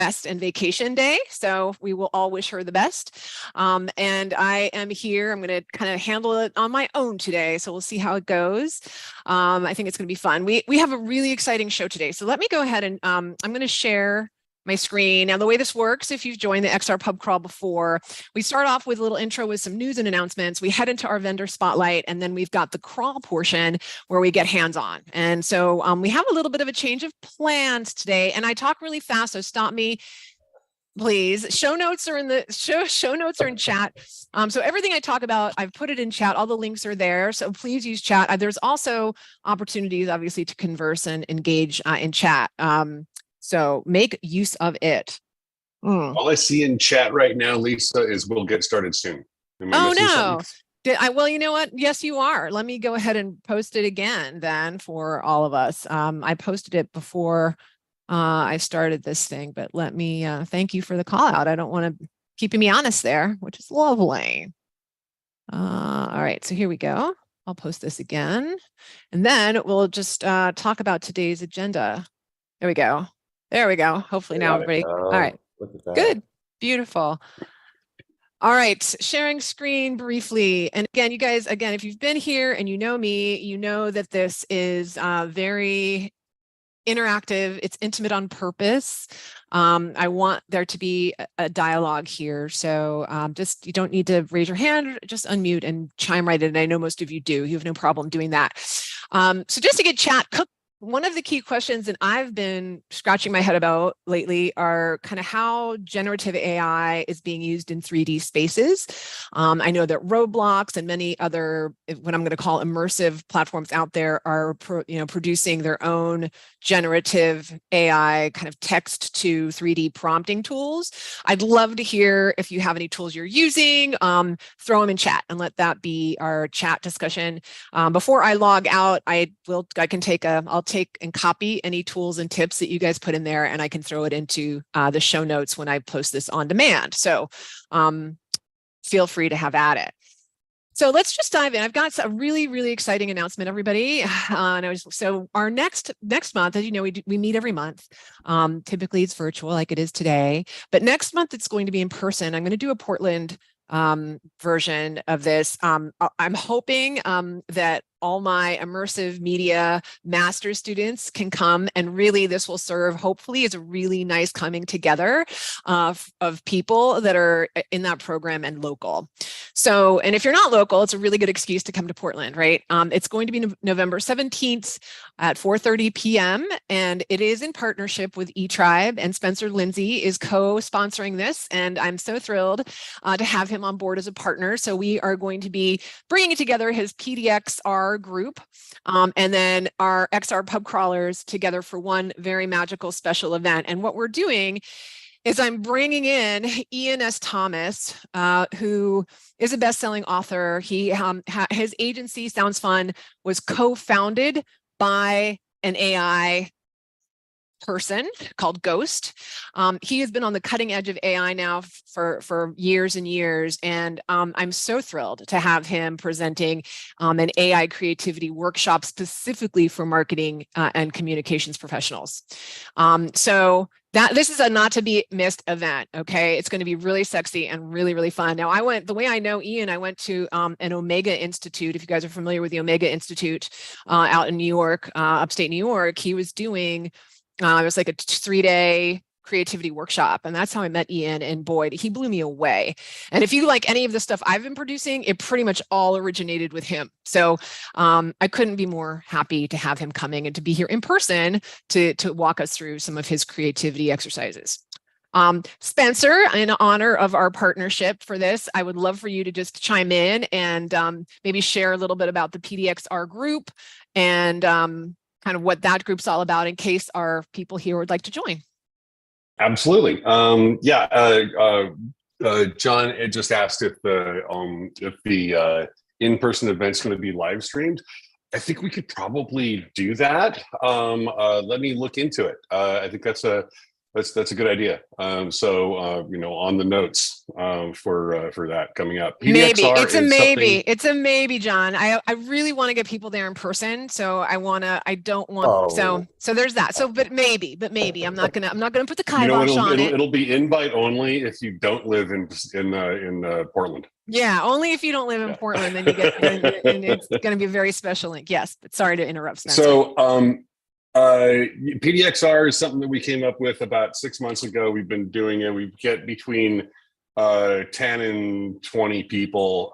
rest and vacation day, so we will all wish her the best. And I am here. I'm going to kind of handle it on my own today, so we'll see how it goes. I think it's going to be fun. We have a really exciting show today, so let me go ahead and I'm going to share my screen. Now, the way this works, if you've joined the XR Pub Crawl before, we start off with a little intro with some news and announcements. We head into our vendor spotlight, and then we've got the crawl portion where we get hands-on. And so we have a little bit of a change of plans today, and I talk really fast, so stop me, please. Show notes are in the show notes are in chat. So everything I talk about, I've put it in chat. All the links are there. So please use chat. There's also opportunities, obviously, to converse and engage in chat. So make use of it. All I see in chat right now, Lisa, is we'll get started soon. Oh, no. Well, you know what? Yes, you are. Let me go ahead and post it again then for all of us. I posted it before I started this thing, but let me thank you for the call out. I don't want to keeping me honest there, which is lovely. All right, so here we go. I'll post this again, and then we'll just talk about today's agenda. There we go. There we go. Hopefully now everybody. All right. Good. Beautiful. All right. Sharing screen briefly. And again, you guys, if you've been here and you know me, you know that this is very interactive. It's intimate on purpose. I want there to be a dialogue here. So just, you don't need to raise your hand, just unmute and chime right in. And I know most of you do. You have no problem doing that. So just to get chat cooked, one of the key questions that I've been scratching my head about lately are kind of how generative AI is being used in 3D spaces. I know that Roblox and many other, what I'm going to call immersive platforms out there are producing their own generative AI kind of text to 3D prompting tools. I'd love to hear if you have any tools you're using, throw them in chat and let that be our chat discussion. Before I log out, I'll take and copy any tools and tips that you guys put in there, and I can throw it into the show notes when I post this on demand. So feel free to have at it. So let's just dive in. I've got a really, really exciting announcement, everybody. So our next month, as you know, we meet every month. Typically it's virtual like it is today, but next month it's going to be in person. I'm going to do a Portland version of this. I'm hoping that all my immersive media master's students can come, and really this will serve hopefully as a really nice coming together of people that are in that program and local. So, and if you're not local, it's a really good excuse to come to Portland, right? It's going to be November 17th at 4:30 p.m. and it is in partnership with eTribe, and Spencer Lindsay is co-sponsoring this, and I'm so thrilled to have him on board as a partner. So we are going to be bringing together his PDXR group and then our XR pub crawlers together for one very magical special event. And what we're doing is I'm bringing in Ian S. Thomas, who is a best-selling author. His agency, Sounds Fun, was co-founded by an AI person called Ghost. He has been on the cutting edge of AI now for years and years, and I'm so thrilled to have him presenting an AI creativity workshop specifically for marketing and communications professionals. So this is a not to be missed event. Okay, it's going to be really sexy and really, really fun. Now, the way I know Ian, I went to an Omega Institute. If you guys are familiar with the Omega Institute out in New York, upstate New York, he was doing it was like a 3-day creativity workshop, and that's how I met Ian, and boy, he blew me away. And if you like any of the stuff I've been producing, it pretty much all originated with him. So I couldn't be more happy to have him coming and to be here in person to walk us through some of his creativity exercises. Spencer, in honor of our partnership for this, I would love for you to just chime in and maybe share a little bit about the PDXR group and kind of what that group's all about in case our people here would like to join. Absolutely. John had just asked if the in-person event's going to be live streamed. I think we could probably do that. Let me look into it. I think that's a That's a good idea. So on the notes for that coming up. Maybe PDXR it's a is maybe. something. It's a maybe, John. I really want to get people there in person. So I don't want so there's that. So but maybe I'm not gonna put the kibosh on it. It'll be invite only if you don't live in Portland. Yeah, only if you don't live in Portland, then you get and it's going to be a very special link. Yes, but sorry to interrupt, Spencer. So PDXR is something that we came up with about 6 months ago. We've been doing it. We get between 10 and 20 people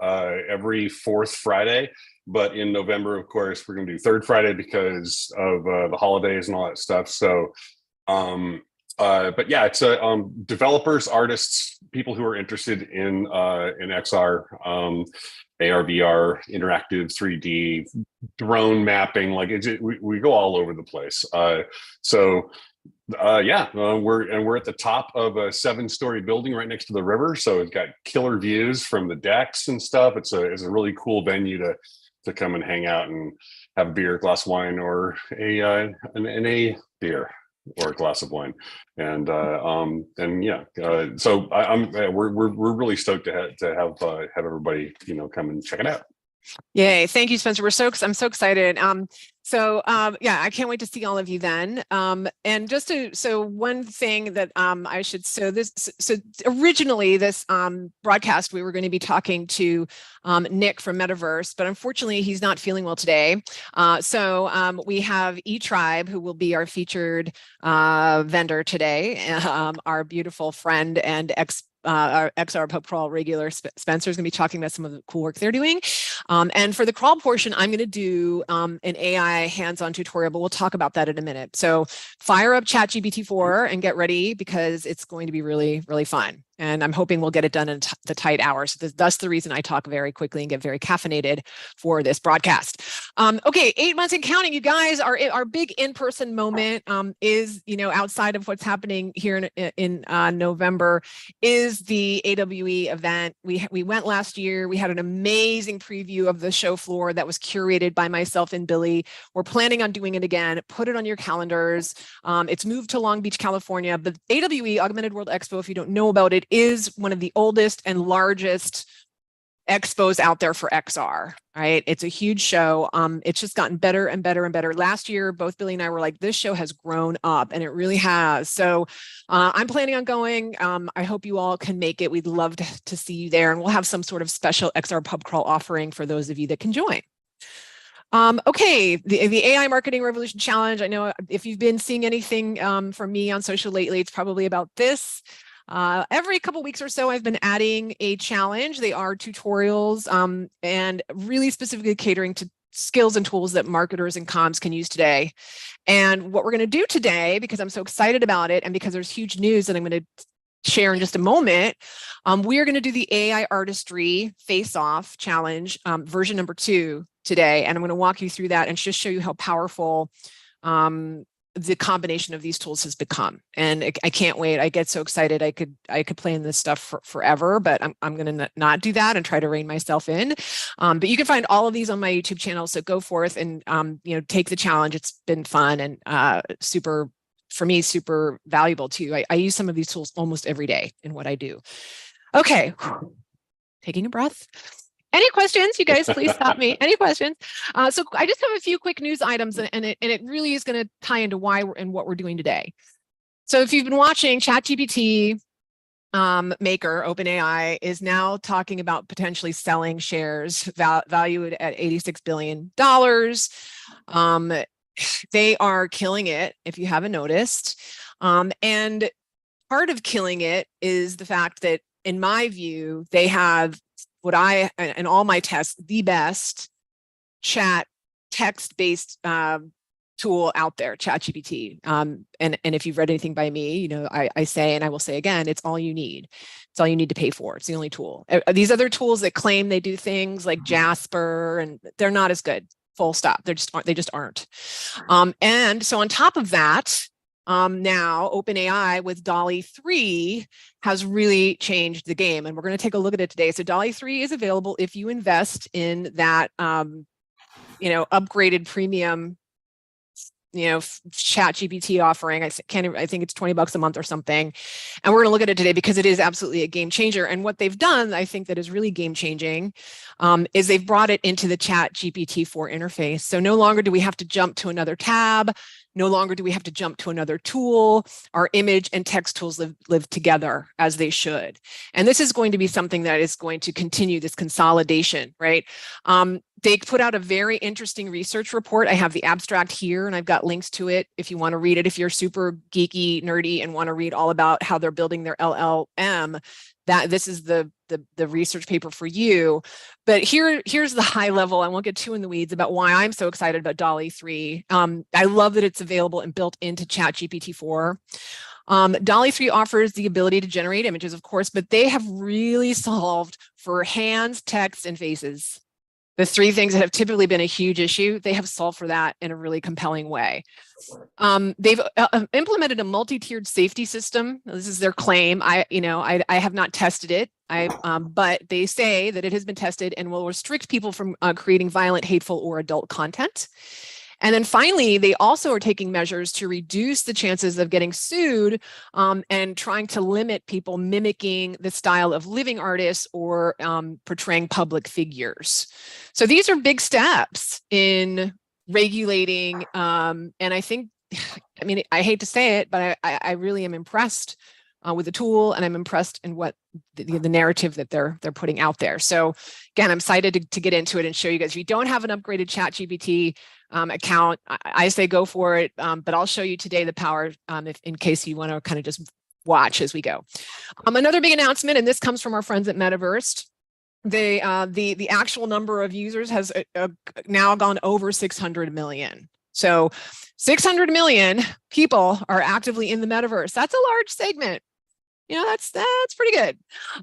every fourth Friday. But in November, of course, we're going to do third Friday because of the holidays and all that stuff. So, but yeah, it's developers, artists, people who are interested in XR, AR, VR, interactive 3D, drone mapping. Like we go all over the place. We're at the top of a 7-story building right next to the river, so it's got killer views from the decks and stuff. It's a really cool venue to come and hang out and have a beer, a glass of wine, or an beer or a glass of wine, and so we're really stoked to have everybody come and check it out. Yay. Thank you, Spencer. I'm so excited. I can't wait to see all of you then. And so one thing that originally this broadcast, we were going to be talking to Nick from Metaverse, but unfortunately he's not feeling well today. So we have eTribe, who will be our featured vendor today, our beautiful friend and our XR Pub Crawl regular Spencer is going to be talking about some of the cool work they're doing. And for the crawl portion, I'm going to do an AI hands-on tutorial, but we'll talk about that in a minute. So fire up ChatGPT 4 and get ready, because it's going to be really, really fun. And I'm hoping we'll get it done in the tight hours. That's the reason I talk very quickly and get very caffeinated for this broadcast. Okay, 8 months and counting, you guys. Our big in-person moment is, outside of what's happening here in November, is the AWE event. We went last year. We had an amazing preview of the show floor that was curated by myself and Billy. We're planning on doing it again. Put it on your calendars. It's moved to Long Beach, California. But AWE, Augmented World Expo, if you don't know about it, is one of the oldest and largest expos out there for XR, right? It's a huge show. It's just gotten better and better and better. Last year, both Billy and I were like, this show has grown up, and it really has. So I'm planning on going. I hope you all can make it. We'd love to see you there, and we'll have some sort of special XR pub crawl offering for those of you that can join. Okay, the AI Marketing Revolution Challenge. I know if you've been seeing anything from me on social lately, it's probably about this. Every couple weeks or so, I've been adding a challenge. They are tutorials and really specifically catering to skills and tools that marketers and comms can use today. And what we're going to do today, because I'm so excited about it and because there's huge news that I'm going to share in just a moment, we are going to do the AI Artistry Face-Off Challenge version number 2 today. And I'm going to walk you through that and just show you how powerful the combination of these tools has become. And I can't wait. I get so excited. I could play in this stuff forever, but I'm going to not do that and try to rein myself in. But you can find all of these on my YouTube channel. So go forth and take the challenge. It's been fun and super valuable too. I use some of these tools almost every day in what I do. Okay, taking a breath. Any questions, you guys? Please stop me. Any questions? So I just have a few quick news items, and it really is going to tie into why and what we're doing today. So if you've been watching, ChatGPT maker, OpenAI, is now talking about potentially selling shares valued at $86 billion. They are killing it, if you haven't noticed. And part of killing it is the fact that, in my view, they have what in all my tests, the best chat text-based tool out there, ChatGPT. And if you've read anything by me, I say, and I will say again, it's all you need. It's all you need to pay for. It's the only tool. These other tools that claim they do things like Jasper, and they're not as good. Full stop. They just aren't. And so on top of that, now OpenAI with DALL-E 3 has really changed the game, and we're going to take a look at it today. So DALL-E 3 is available if you invest in that, upgraded premium, ChatGPT offering. I think it's $20 a month or something. And we're going to look at it today because it is absolutely a game changer. And what they've done, I think that is really game changing, is they've brought it into the ChatGPT 4 interface. So no longer do we have to jump to another tab. No longer do we have to jump to another tool. Our image and text tools live together as they should. And this is going to be something that is going to continue this consolidation, right? They put out a very interesting research report. I have the abstract here and I've got links to it if you want to read it. If you're super geeky, nerdy, and want to read all about how they're building their LLM, this is the research paper for you. But here's the high level. I won't get too in the weeds about why I'm so excited about DALL-E 3. I love that it's available and built into ChatGPT 4. DALL-E 3 offers the ability to generate images, of course, but they have really solved for hands, text, and faces. The three things that have typically been a huge issue, they have solved for that in a really compelling way. They've implemented a multi-tiered safety system. This is their claim. I have not tested it, but they say that it has been tested and will restrict people from creating violent, hateful, or adult content. And then finally, they also are taking measures to reduce the chances of getting sued and trying to limit people mimicking the style of living artists or portraying public figures. So these are big steps in regulating. And I think, I hate to say it, but I really am impressed with the tool, and I'm impressed in what the narrative that they're putting out there. So again, I'm excited to get into it and show you guys. If you don't have an upgraded ChatGPT account, I say go for it, but I'll show you today the power in case you want to kind of just watch as we go. Another big announcement, and this comes from our friends at Metaversed. The actual number of users has now gone over 600 million. So 600 million people are actively in the metaverse. That's a large segment. That's pretty good.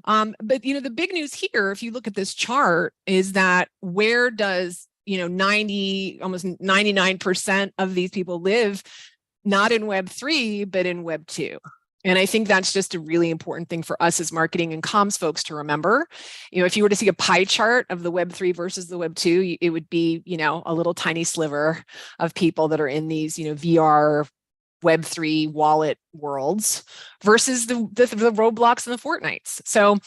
But the big news here, if you look at this chart, is that where does almost 99% of these people live? Not in Web 3, but in Web 2. And I think that's just a really important thing for us as marketing and comms folks to remember. If you were to see a pie chart of the Web 3 versus the Web 2, it would be, a little tiny sliver of people that are in these, VR Web 3 wallet worlds versus the Roblox and the Fortnites. So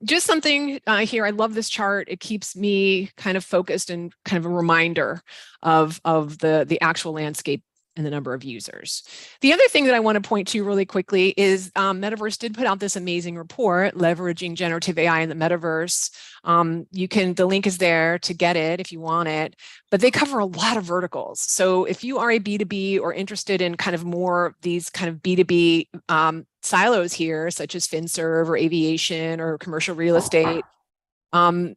just something here. I love this chart. It keeps me kind of focused and kind of a reminder of the actual landscape and the number of users. The other thing that I want to point to really quickly is Metaverse did put out this amazing report, leveraging generative AI in the metaverse. The link is there to get it if you want it, but they cover a lot of verticals. So if you are a B2B or interested in kind of more of these kind of B2B silos here, such as FinServe or aviation or commercial real estate,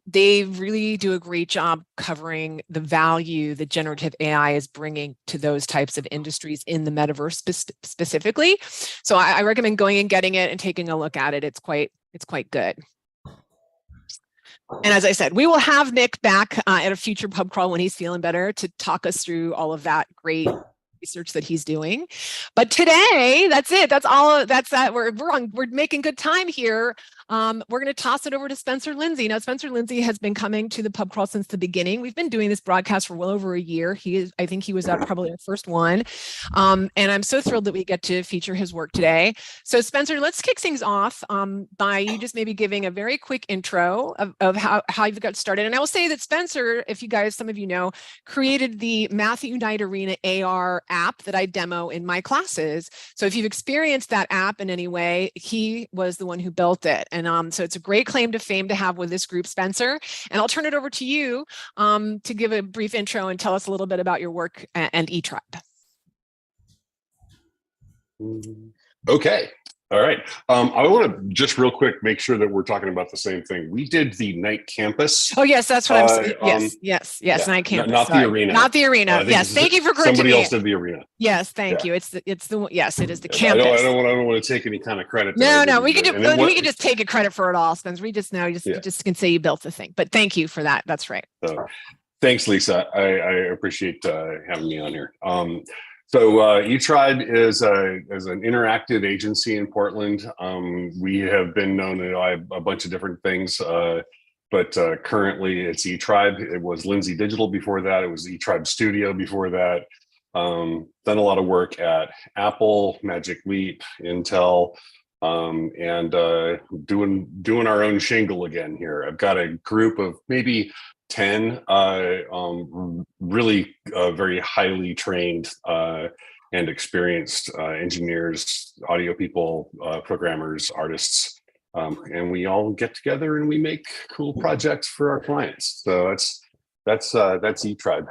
they really do a great job covering the value that generative AI is bringing to those types of industries in the metaverse specifically. So I recommend going and getting it and taking a look at it. It's quite good. And as I said, we will have Nick back at a future pub crawl when he's feeling better to talk us through all of that great research that he's doing. But today, that's it. That's all. That's that. We're making good time here. We're going to toss it over to Spencer Lindsay. Now, Spencer Lindsay has been coming to the pub crawl since the beginning. We've been doing this broadcast for well over a year. I think he was at probably our first one. And I'm so thrilled that we get to feature his work today. So Spencer, let's kick things off by you just maybe giving a very quick intro of how you've got started. And I will say that Spencer, if you guys, some of you know, created the Matthew Knight Arena AR app that I demo in my classes. So if you've experienced that app in any way, he was the one who built it. And so it's a great claim to fame to have with this group, Spencer. And I'll turn it over to you to give a brief intro and tell us a little bit about your work and eTribe. Okay. All right. I want to just real quick make sure that we're talking about the same thing. We did the Night Campus. Oh, yes, that's what I'm saying. Yes, yeah, Night Campus. Not the arena. Not the arena. Yes, thank you for correcting me. Somebody else did the arena. Yes, thank you. It's the yes, it is the campus. I don't want to take any kind of credit. No, we can just take a credit for it all, Spencer. We just just can say you built the thing. But thank you for that. That's right. Thanks, Lisa. I appreciate having me on here. So eTribe is an interactive agency in Portland. We have been known as a bunch of different things, but currently it's eTribe. It was Lindsay Digital before that. It was eTribe Studio before that. done a lot of work at Apple, Magic Leap, Intel, and doing our own shingle again here. I've got a group of maybe 10 really very highly trained and experienced engineers, audio people, programmers, artists, and we all get together and we make cool projects for our clients. So that's eTribe.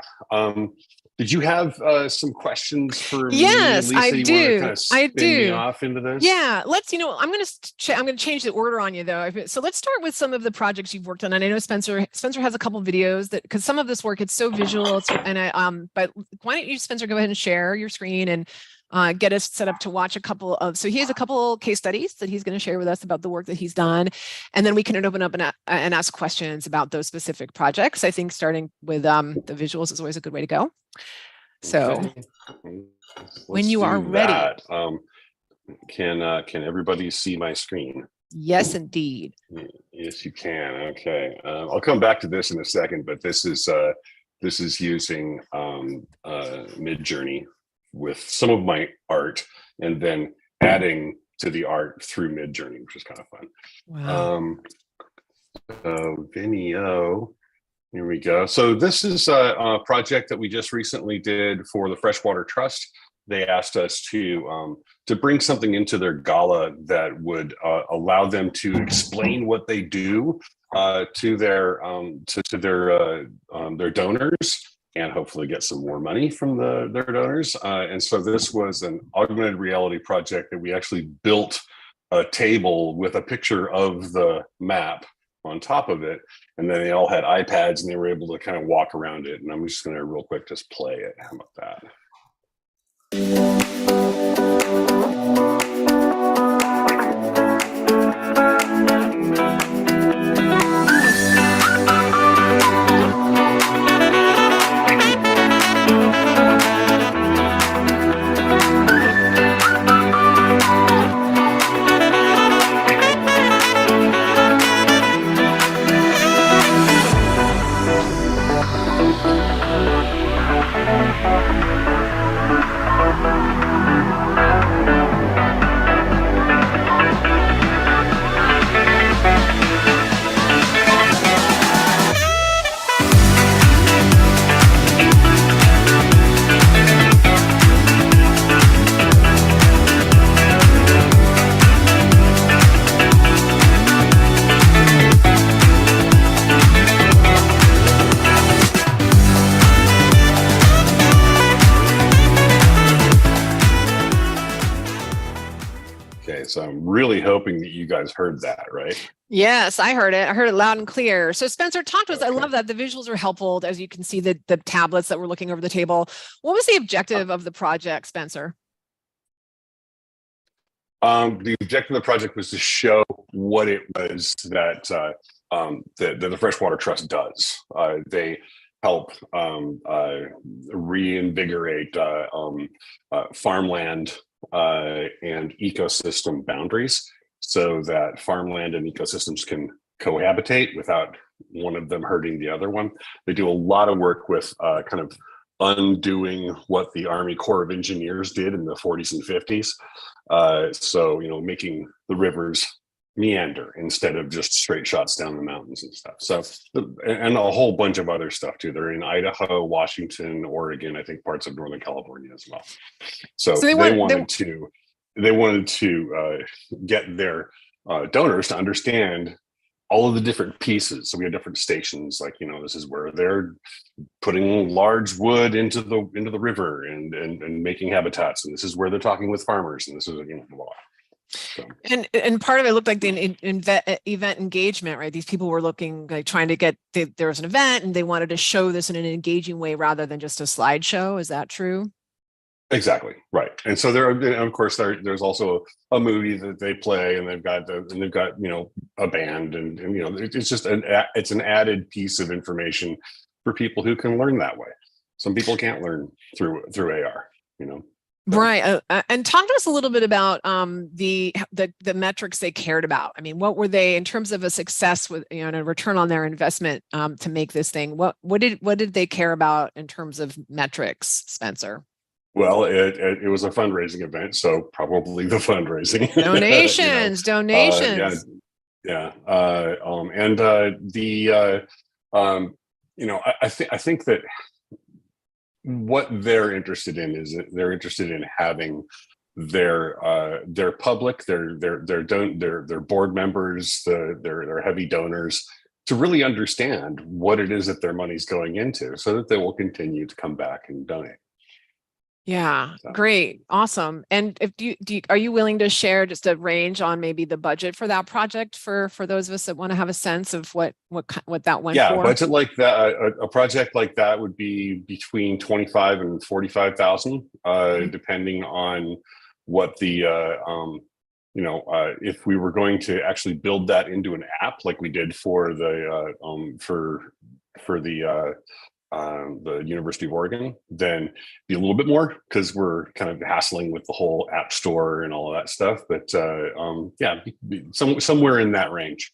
Did you have some questions for yes, me, Lisa? I do. Kind of spin me off into this? Yeah, let's. I'm going to change the order on you though. So let's start with some of the projects you've worked on. And I know Spencer has a couple of videos that, because some of this work, it's so visual. But why don't you, Spencer, go ahead and share your screen and get us set up to watch a couple of. So he has a couple case studies that he's going to share with us about the work that he's done, and then we can open up and ask questions about those specific projects. I think starting with the visuals is always a good way to go. So okay. When you are ready, can everybody see my screen? Yes, indeed. Yes, you can. Okay, I'll come back to this in a second, but this is using Midjourney with some of my art, and then adding to the art through Midjourney, which is kind of fun. Wow. So Vimeo. Here we go. So this is a project that we just recently did for the Freshwater Trust. They asked us to bring something into their gala that would allow them to explain what they do to their donors, and hopefully get some more money from their donors. And so this was an augmented reality project that we actually built a table with a picture of the map on top of it, and then they all had iPads and they were able to kind of walk around it. And I'm just going to real quick just play it. How about that? So I'm really hoping that you guys heard that, right? Yes, I heard it. I heard it loud and clear. So Spencer, talk to us. I love that the visuals are helpful. As you can see, the tablets that we're looking over the table. What was the objective of the project, Spencer? The objective of the project was to show what it was that the Freshwater Trust does. They help reinvigorate farmland and ecosystem boundaries, so that farmland and ecosystems can cohabitate without one of them hurting the other one. They do a lot of work with kind of undoing what the Army Corps of Engineers did in the 40s and 50s. So, making the rivers meander instead of just straight shots down the mountains and stuff. So, and a whole bunch of other stuff too. They're in Idaho, Washington, Oregon, I think parts of Northern California as well. So they wanted to get their donors to understand all of the different pieces. So we have different stations, like, this is where they're putting large wood into the river and making habitats, and this is where they're talking with farmers, and this is blah. So. And part of it looked like the event engagement, right? These people were looking, like, trying to get, there was an event and they wanted to show this in an engaging way rather than just a slideshow. Is that true? Exactly, right. And so of course there's also a movie that they play, and they've got a band, and it's just it's an added piece of information for people who can learn that way. Some people can't learn through AR, Right. And talk to us a little bit about the metrics they cared about. I mean, what were they in terms of a success with, a return on their investment to make this thing? What did they care about in terms of metrics, Spencer? Well, it was a fundraising event, so probably the fundraising. Donations, donations. Yeah. I think that what they're interested in is that they're interested in having their public, their board members, their heavy donors, to really understand what it is that their money's going into, so that they will continue to come back and donate. Yeah, great, awesome. And if are you willing to share just a range on maybe the budget for that project for those of us that want to have a sense of what that went for? Yeah, budget like that, a project like that would be between 25 and 45,000, depending on what the if we were going to actually build that into an app like we did for the University of Oregon, then be a little bit more, because we're kind of hassling with the whole app store and all of that stuff. But somewhere in that range.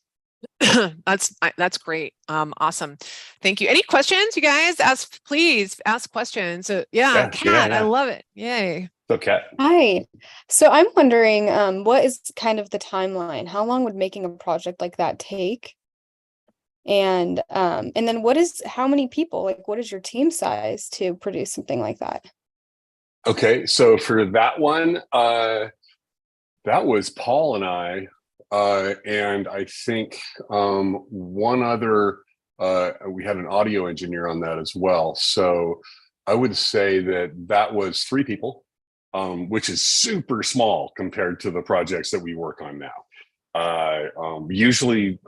That's great. Awesome. Thank you. Any questions, you guys? Please ask questions. Kat, I love it. Yay. So Kat. Hi. So I'm wondering, what is kind of the timeline? How long would making a project like that take? And then how many people, like what is your team size to produce something like that? Okay, so for that one, that was Paul and I, and I think one other, we had an audio engineer on that as well. So I would say that was 3 people, which is super small compared to the projects that we work on now. Usually,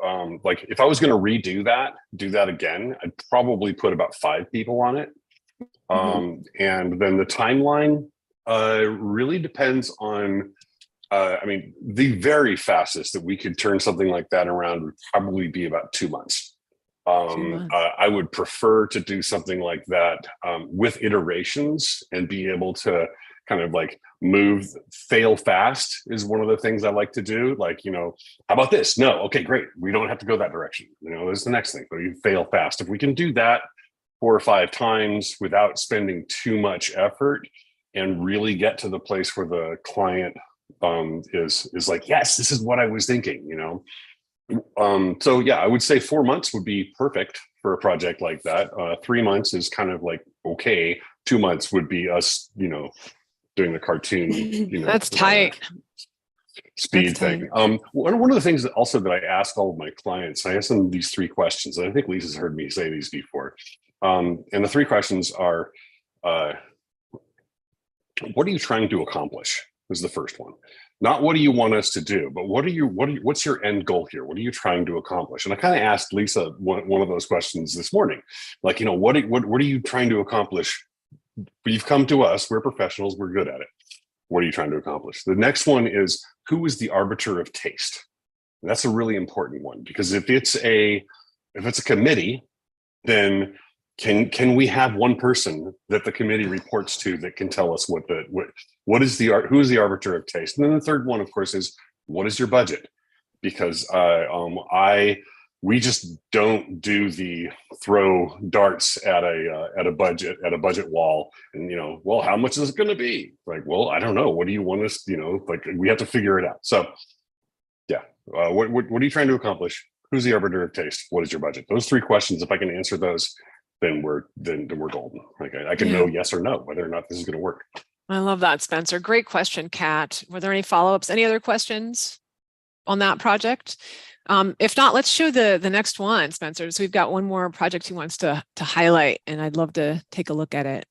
like if I was going to do that again, I'd probably put about 5 people on it. And then the timeline really depends on, the very fastest that we could turn something like that around would probably be about 2 months. I would prefer to do something like that with iterations and be able to kind of like fail fast is one of the things I like to do. Like, how about this? No, okay, great. We don't have to go that direction. There's the next thing. So you fail fast. If we can do that 4 or 5 times without spending too much effort and really get to the place where the client is like, yes, this is what I was thinking, So yeah, I would say 4 months would be perfect for a project like that. 3 months is kind of like, okay. 2 months would be us, doing the cartoon, That's tight. Speed thing. One of the things that I ask all of my clients, I ask them these 3 questions, and I think Lisa's heard me say these before. And the 3 questions are, what are you trying to accomplish? Is the first one. Not what do you want us to do, but what's your end goal here? What are you trying to accomplish? And I kind of asked Lisa one of those questions this morning, like, what are you trying to accomplish? You've come to us, we're professionals, we're good at it. What are you trying to accomplish? The next one is, who is the arbiter of taste? And that's a really important one, because if it's a committee, then can we have one person that the committee reports to that can tell us who is the arbiter of taste? And then the third one, of course, is, what is your budget? Because we just don't do the throw darts at a budget wall and, well, how much is it going to be? Like, well, I don't know. What do you want us, like, we have to figure it out. So yeah. What are you trying to accomplish? Who's the arbiter of taste? What is your budget? Those 3 questions, if I can answer those, then we're golden. Like I can know yes or no, whether or not this is going to work. I love that, Spencer. Great question, Kat. Were there any follow-ups? Any other questions on that project? If not, let's show the next one, Spencer. So we've got one more project he wants to highlight, and I'd love to take a look at it.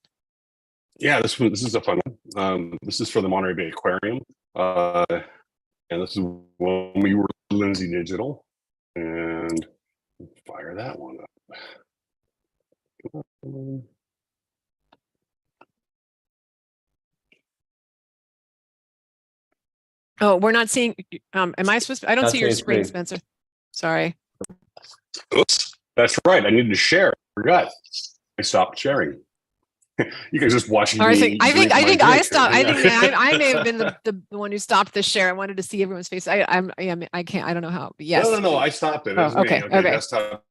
Yeah, this is a fun one. This is for the Monterey Bay Aquarium, and this is when we were Lindsay Digital, and fire that one up. Oh, we're not seeing. Am I supposed to? I don't see your screen, Spencer. Sorry. Oops, that's right. I needed to share. I forgot. I stopped sharing. You guys just watching me. I think I stopped. I think I may have been the one who stopped the share. I wanted to see everyone's face. I can't. I don't know how. But yes. No. I stopped it. Oh, okay. Okay. Desktop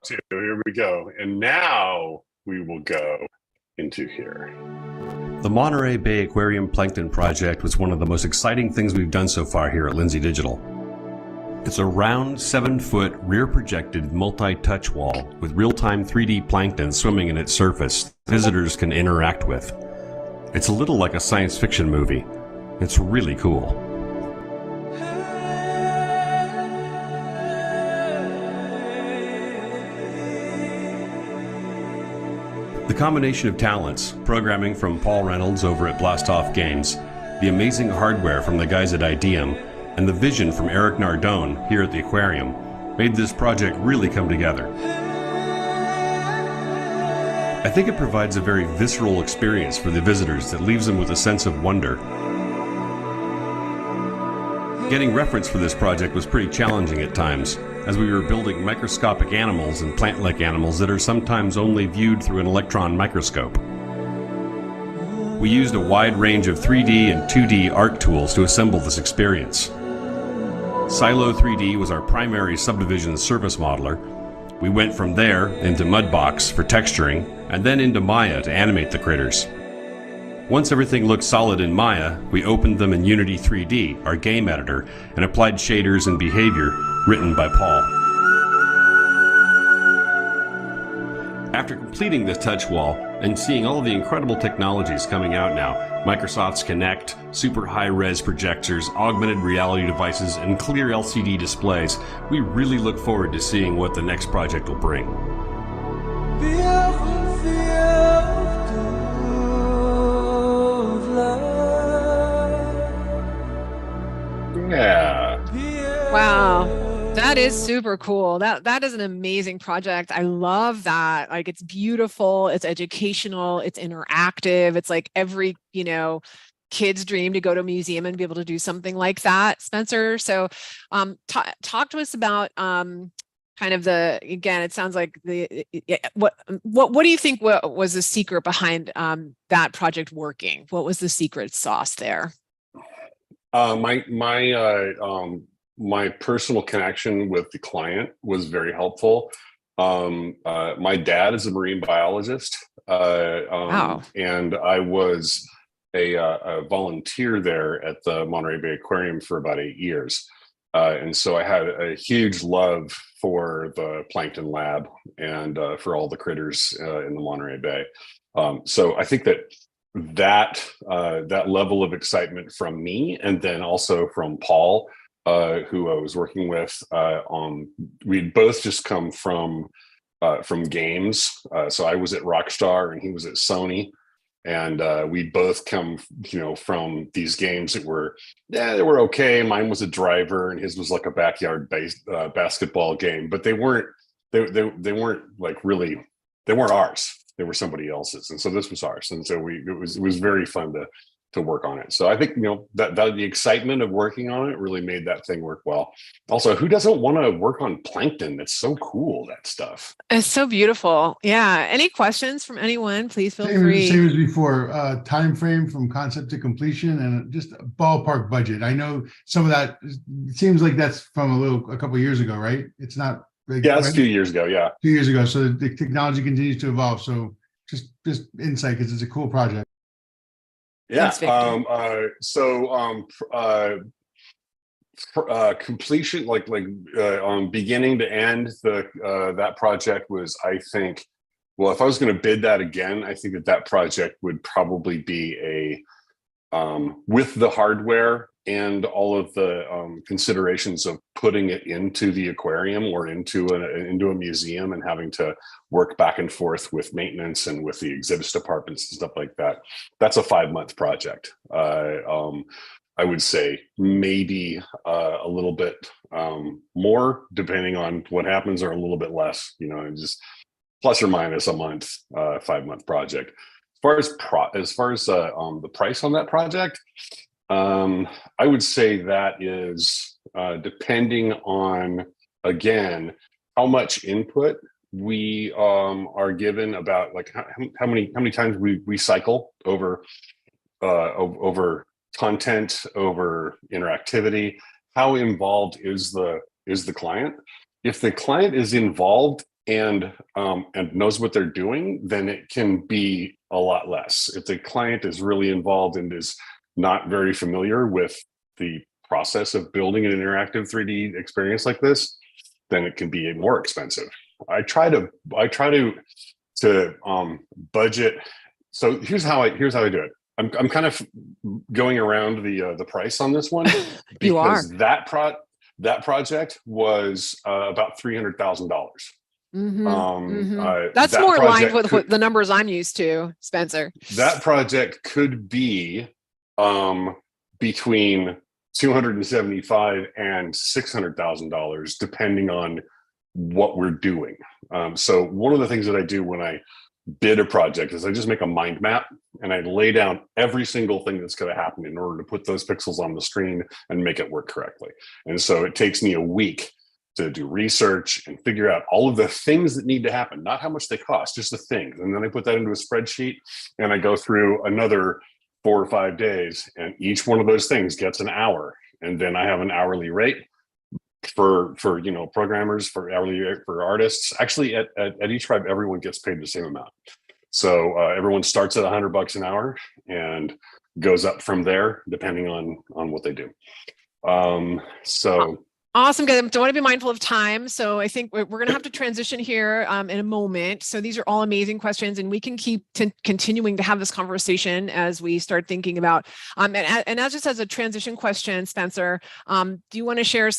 2. Here we go. And now we will go into here. The Monterey Bay Aquarium Plankton project was one of the most exciting things we've done so far here at Lindsay Digital. It's a round, 7-foot, rear-projected multi-touch wall with real-time 3D plankton swimming in its surface visitors can interact with. It's a little like a science fiction movie. It's really cool. The combination of talents, programming from Paul Reynolds over at Blastoff Games, the amazing hardware from the guys at Ideum, and the vision from Eric Nardone here at the aquarium made this project really come together. I think it provides a very visceral experience for the visitors that leaves them with a sense of wonder. Getting reference for this project was pretty challenging at times, as we were building microscopic animals and plant-like animals that are sometimes only viewed through an electron microscope. We used a wide range of 3D and 2D art tools to assemble this experience. Silo 3D was our primary subdivision surface modeler. We went from there into Mudbox for texturing, and then into Maya to animate the critters. Once everything looked solid in Maya, we opened them in Unity 3D, our game editor, and applied shaders and behavior written by Paul. After completing this touch wall and seeing all of the incredible technologies coming out now, Microsoft's Kinect, super high-res projectors, augmented reality devices, and clear LCD displays, we really look forward to seeing what the next project will bring. Yeah. Wow. That is super cool. That is an amazing project. I love that. Like, it's beautiful, it's educational, it's interactive. It's like every, kid's dream to go to a museum and be able to do something like that, Spencer. So talk to us about kind of again, it sounds like what do you think was the secret behind that project working? What was the secret sauce there? My personal connection with the client was very helpful. My dad is a marine biologist, Wow. and I was a volunteer there at the Monterey Bay Aquarium for about 8 years. And so I had a huge love for the plankton lab and for all the critters in the Monterey Bay. So I think that level of excitement from me, and then also from Paul, who I was working with, we'd both just come from games. So I was at Rockstar and he was at Sony, and we both come, from these games that were, they were okay. Mine was a driver, and his was like a backyard based basketball game, but they weren't like really, they weren't ours. They were somebody else's, and so this was ours. And so it was very fun to work on it. So I think that the excitement of working on it really made that thing work well. Also, who doesn't want to work on plankton? It's so cool, that stuff. It's so beautiful. Yeah. Any questions from anyone? Please feel free. Same as before. Time frame from concept to completion, and just a ballpark budget. I know some of that, it seems like that's from a couple of years ago, right? It's not. Yeah, it's 2 years ago. Yeah, 2 years ago. So the technology continues to evolve. So just insight, because it's a cool project. Yeah. Completion, like beginning to end, that project was, I think, well, if I was going to bid that again, I think that project would probably be with the hardware and all of the considerations of putting it into the aquarium or into a museum and having to work back and forth with maintenance and with the exhibits departments and stuff like that. That's a 5-month project. I would say maybe a little bit more, depending on what happens, or a little bit less, just plus or minus a month, 5-month project. As far as the price on that project, I would say that is depending on, again, how much input we are given, about like how many times we cycle over content, over interactivity, how involved is the client. If the client is involved, and knows what they're doing, then it can be a lot less. If the client is really involved and is not very familiar with the process of building an interactive 3D experience like this, then it can be more expensive. I try to budget. So here's how I do it. I'm kind of going around the price on this one You are. because that project was about $300,000. That's that more aligned project with the numbers I'm used to, Spencer. That project could be between $275,000 and $600,000, depending on what we're doing. So one of the things that I do when I bid a project is I just make a mind map and I lay down every single thing that's going to happen in order to put those pixels on the screen and make it work correctly. And so it takes me a week to do research and figure out all of the things that need to happen, not how much they cost, just the things. And then I put that into a spreadsheet and I go through another 4 or 5 days, and each one of those things gets an hour. And then I have an hourly rate for programmers, for hourly rate for artists. Actually, at eTribe, everyone gets paid the same amount. So everyone starts at $100 an hour and goes up from there, depending on what they do. Awesome, guys. I want to be mindful of time. So I think we're going to have to transition here in a moment. So these are all amazing questions, and we can keep continuing to have this conversation as we start thinking about, and as just as a transition question, Spencer, do you want to share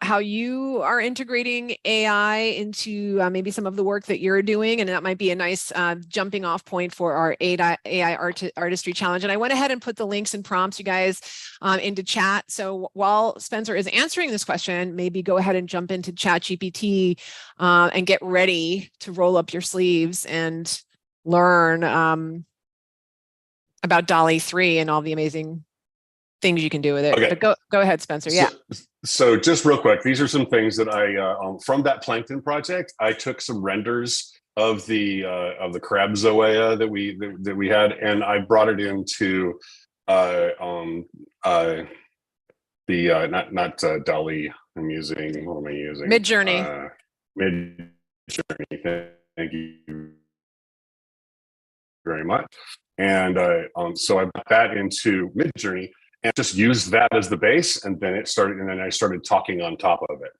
how you are integrating AI into maybe some of the work that you're doing? And that might be a nice jumping off point for our AI Artistry Challenge. And I went ahead and put the links and prompts, you guys, into chat. So while Spencer is answering this question, maybe go ahead and jump into ChatGPT and get ready to roll up your sleeves and learn about DALL-E 3 and all the amazing things you can do with it. Okay. But go ahead, Spencer. Yeah. So just real quick, these are some things that I from that plankton project. I took some renders of the crab zoea that we had, and I brought it into not DALL-E. I'm using, what am I using? Midjourney. Midjourney. Thank you very much. And so I put that into Midjourney and just used that as the base, and then I started talking on top of it.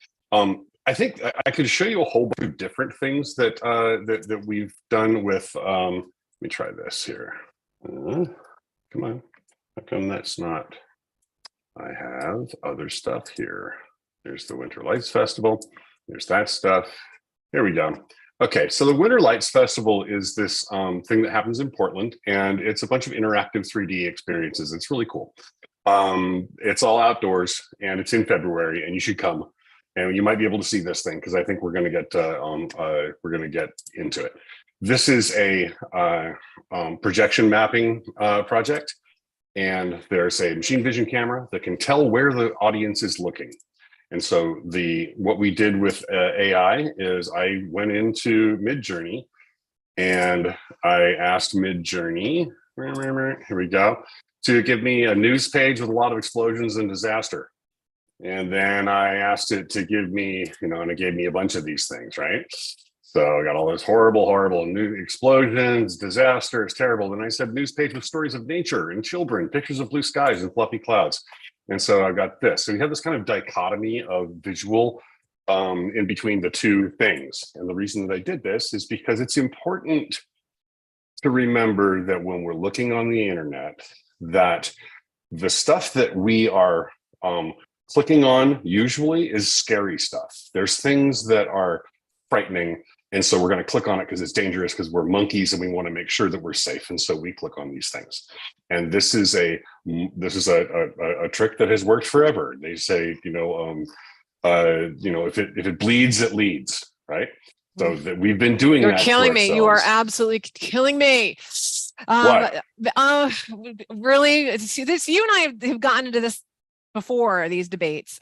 I think I could show you a whole bunch of different things that that we've done with. Let me try this here. Come on. How come that's not? I have other stuff here. There's the Winter Lights Festival. There's that stuff. Here we go. Okay, so the Winter Lights Festival is this thing that happens in Portland, and it's a bunch of interactive 3D experiences. It's really cool. It's all outdoors, and it's in February, and you should come. And you might be able to see this thing because I think we're going to get into it. This is a projection mapping project. And there's a machine vision camera that can tell where the audience is looking. And so what we did with AI is I went into Midjourney and I asked Midjourney, here we go, to give me a news page with a lot of explosions and disaster. And then I asked it to give me, and it gave me a bunch of these things, right? So I got all those horrible new explosions, disaster, it's terrible. Then I said news page with stories of nature and children, pictures of blue skies and fluffy clouds. And so I got this. So you have this kind of dichotomy of visual in between the two things. And the reason that I did this is because it's important to remember that when we're looking on the internet, that the stuff that we are clicking on usually is scary stuff. There's things that are frightening. And so we're going to click on it because it's dangerous, because we're monkeys and we want to make sure that we're safe. And so we click on these things. And this is a trick that has worked forever. They say, if it bleeds, it leads, right? So that we've been doing that. You're killing me. You are absolutely killing me. What? Really? See, you and I have gotten into this before, these debates.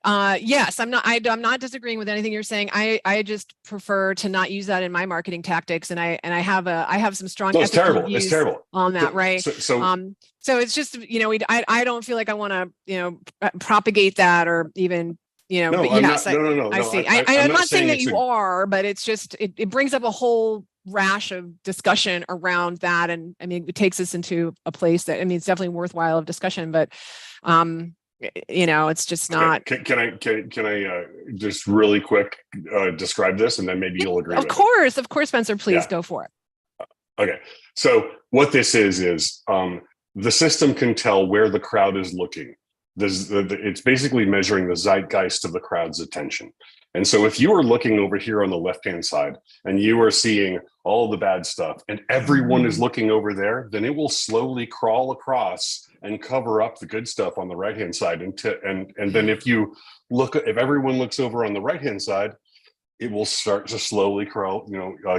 Yes, I'm not disagreeing with anything you're saying. I just prefer to not use that in my marketing tactics, and I have some strong. No, it's terrible. It's terrible on that, right? So it's just I don't feel like I want to propagate that or even you know, No, but I'm yes, not. No. I see. I'm I'm not saying that it's you are, but it's just, it brings up a whole rash of discussion around that. And I mean, it takes us into a place that, I mean, it's definitely worthwhile of discussion, but, you know, it's just not. Okay. Can I just really quick describe this, and then maybe you'll agree with it. Of course, Spencer, please Yeah. go for it. Okay. So what this is the system can tell where the crowd is looking. It's basically measuring the zeitgeist of the crowd's attention. And so if you are looking over here on the left-hand side and you are seeing all the bad stuff and everyone is looking over there, then it will slowly crawl across and cover up the good stuff on the right-hand side. And then if everyone looks over on the right-hand side, it will start to slowly crawl,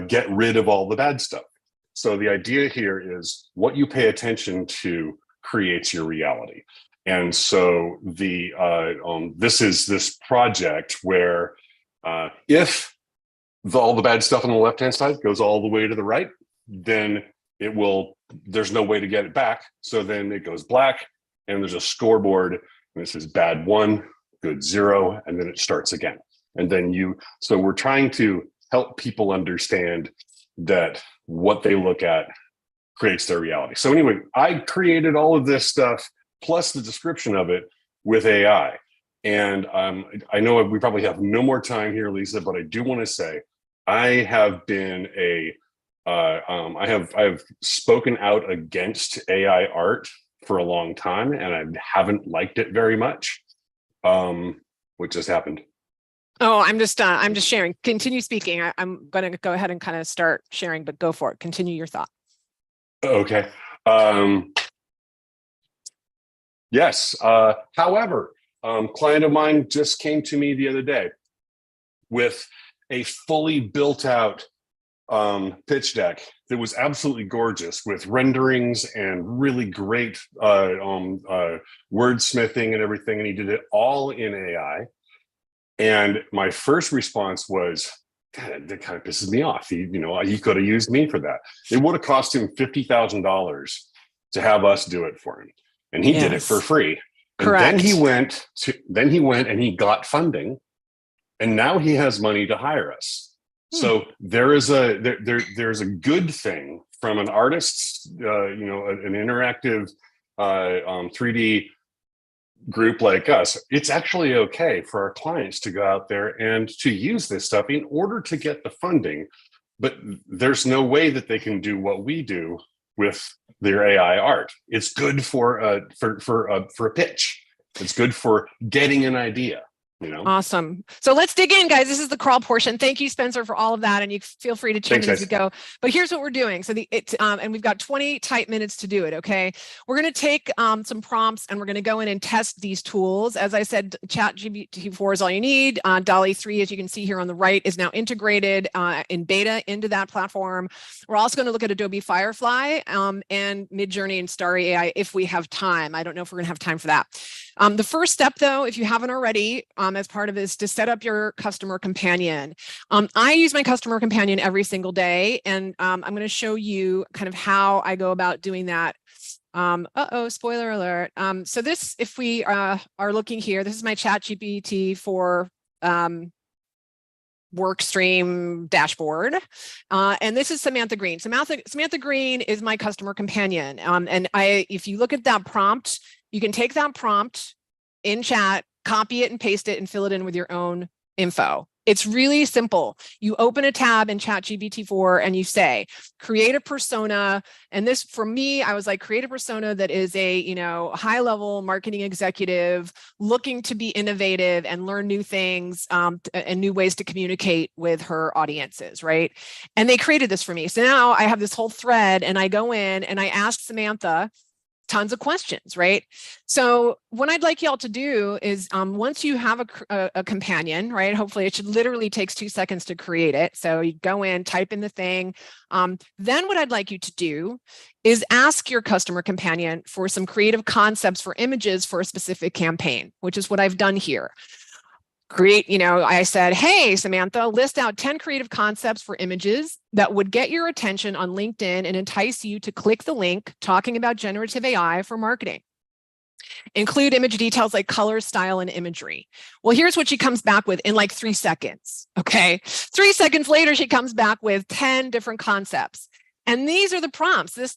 get rid of all the bad stuff. So the idea here is what you pay attention to creates your reality. And so this is this project where if all the bad stuff on the left-hand side goes all the way to the right, then there's no way to get it back. So then it goes black and there's a scoreboard. And this is bad 1, good 0, and then it starts again. And then so we're trying to help people understand that what they look at creates their reality. So anyway, I created all of this stuff plus the description of it with AI. And I know we probably have no more time here, Lisa, but I do want to say I have been I have spoken out against AI art for a long time, and I haven't liked it very much. What just happened? Oh, I'm just sharing. Continue speaking. I'm going to go ahead and kind of start sharing, but go for it. Continue your thought. Okay. Yes. However, client of mine just came to me the other day with a fully built out pitch deck that was absolutely gorgeous with renderings and really great wordsmithing and everything. And he did it all in AI. And my first response was, God, that kind of pisses me off. He could have used me for that. It would have cost him $50,000 to have us do it for him. And he did it for free. Correct. And then he went and he got funding, and now he has money to hire us. So there's a good thing from an artist's, an interactive 3D group like us. It's actually okay for our clients to go out there and to use this stuff in order to get the funding, but there's no way that they can do what we do with their AI art. It's good for a pitch. It's good for getting an idea. Awesome. So let's dig in, guys. This is the crawl portion. Thank you, Spencer, for all of that. And you feel free to chime in as we go. But here's what we're doing. So and we've got 20 tight minutes to do it. Okay. We're going to take some prompts and we're going to go in and test these tools. As I said, ChatGPT 4 is all you need. DALL-E 3, as you can see here on the right, is now integrated in beta into that platform. We're also going to look at Adobe Firefly and Midjourney and StarryAI if we have time. I don't know if we're going to have time for that. The first step, though, if you haven't already, as part of this, to set up your customer companion. I use my customer companion every single day, and I'm going to show you kind of how I go about doing that. Spoiler alert. So this, if we are looking here, this is my ChatGPT for workstream dashboard. And this is Samantha Green. Samantha Green is my customer companion. And if you look at that prompt, you can take that prompt in chat, copy it and paste it and fill it in with your own info. It's really simple. You open a tab in ChatGPT 4 and you say, create a persona. And this, for me, I was like, create a persona that is a, high-level marketing executive looking to be innovative and learn new things and new ways to communicate with her audiences, right? And they created this for me. So now I have this whole thread and I go in and I ask Samantha tons of questions, right? So what I'd like y'all to do is once you have a companion, right? Hopefully it should literally takes 2 seconds to create it. So you go in, type in the thing. Then what I'd like you to do is ask your customer companion for some creative concepts for images for a specific campaign, which is what I've done here. I said, hey, Samantha, list out 10 creative concepts for images that would get your attention on LinkedIn and entice you to click the link talking about generative AI for marketing. Include image details like color, style, and imagery. Well, here's what she comes back with in like 3 seconds. Okay. 3 seconds later, she comes back with 10 different concepts. And these are the prompts. These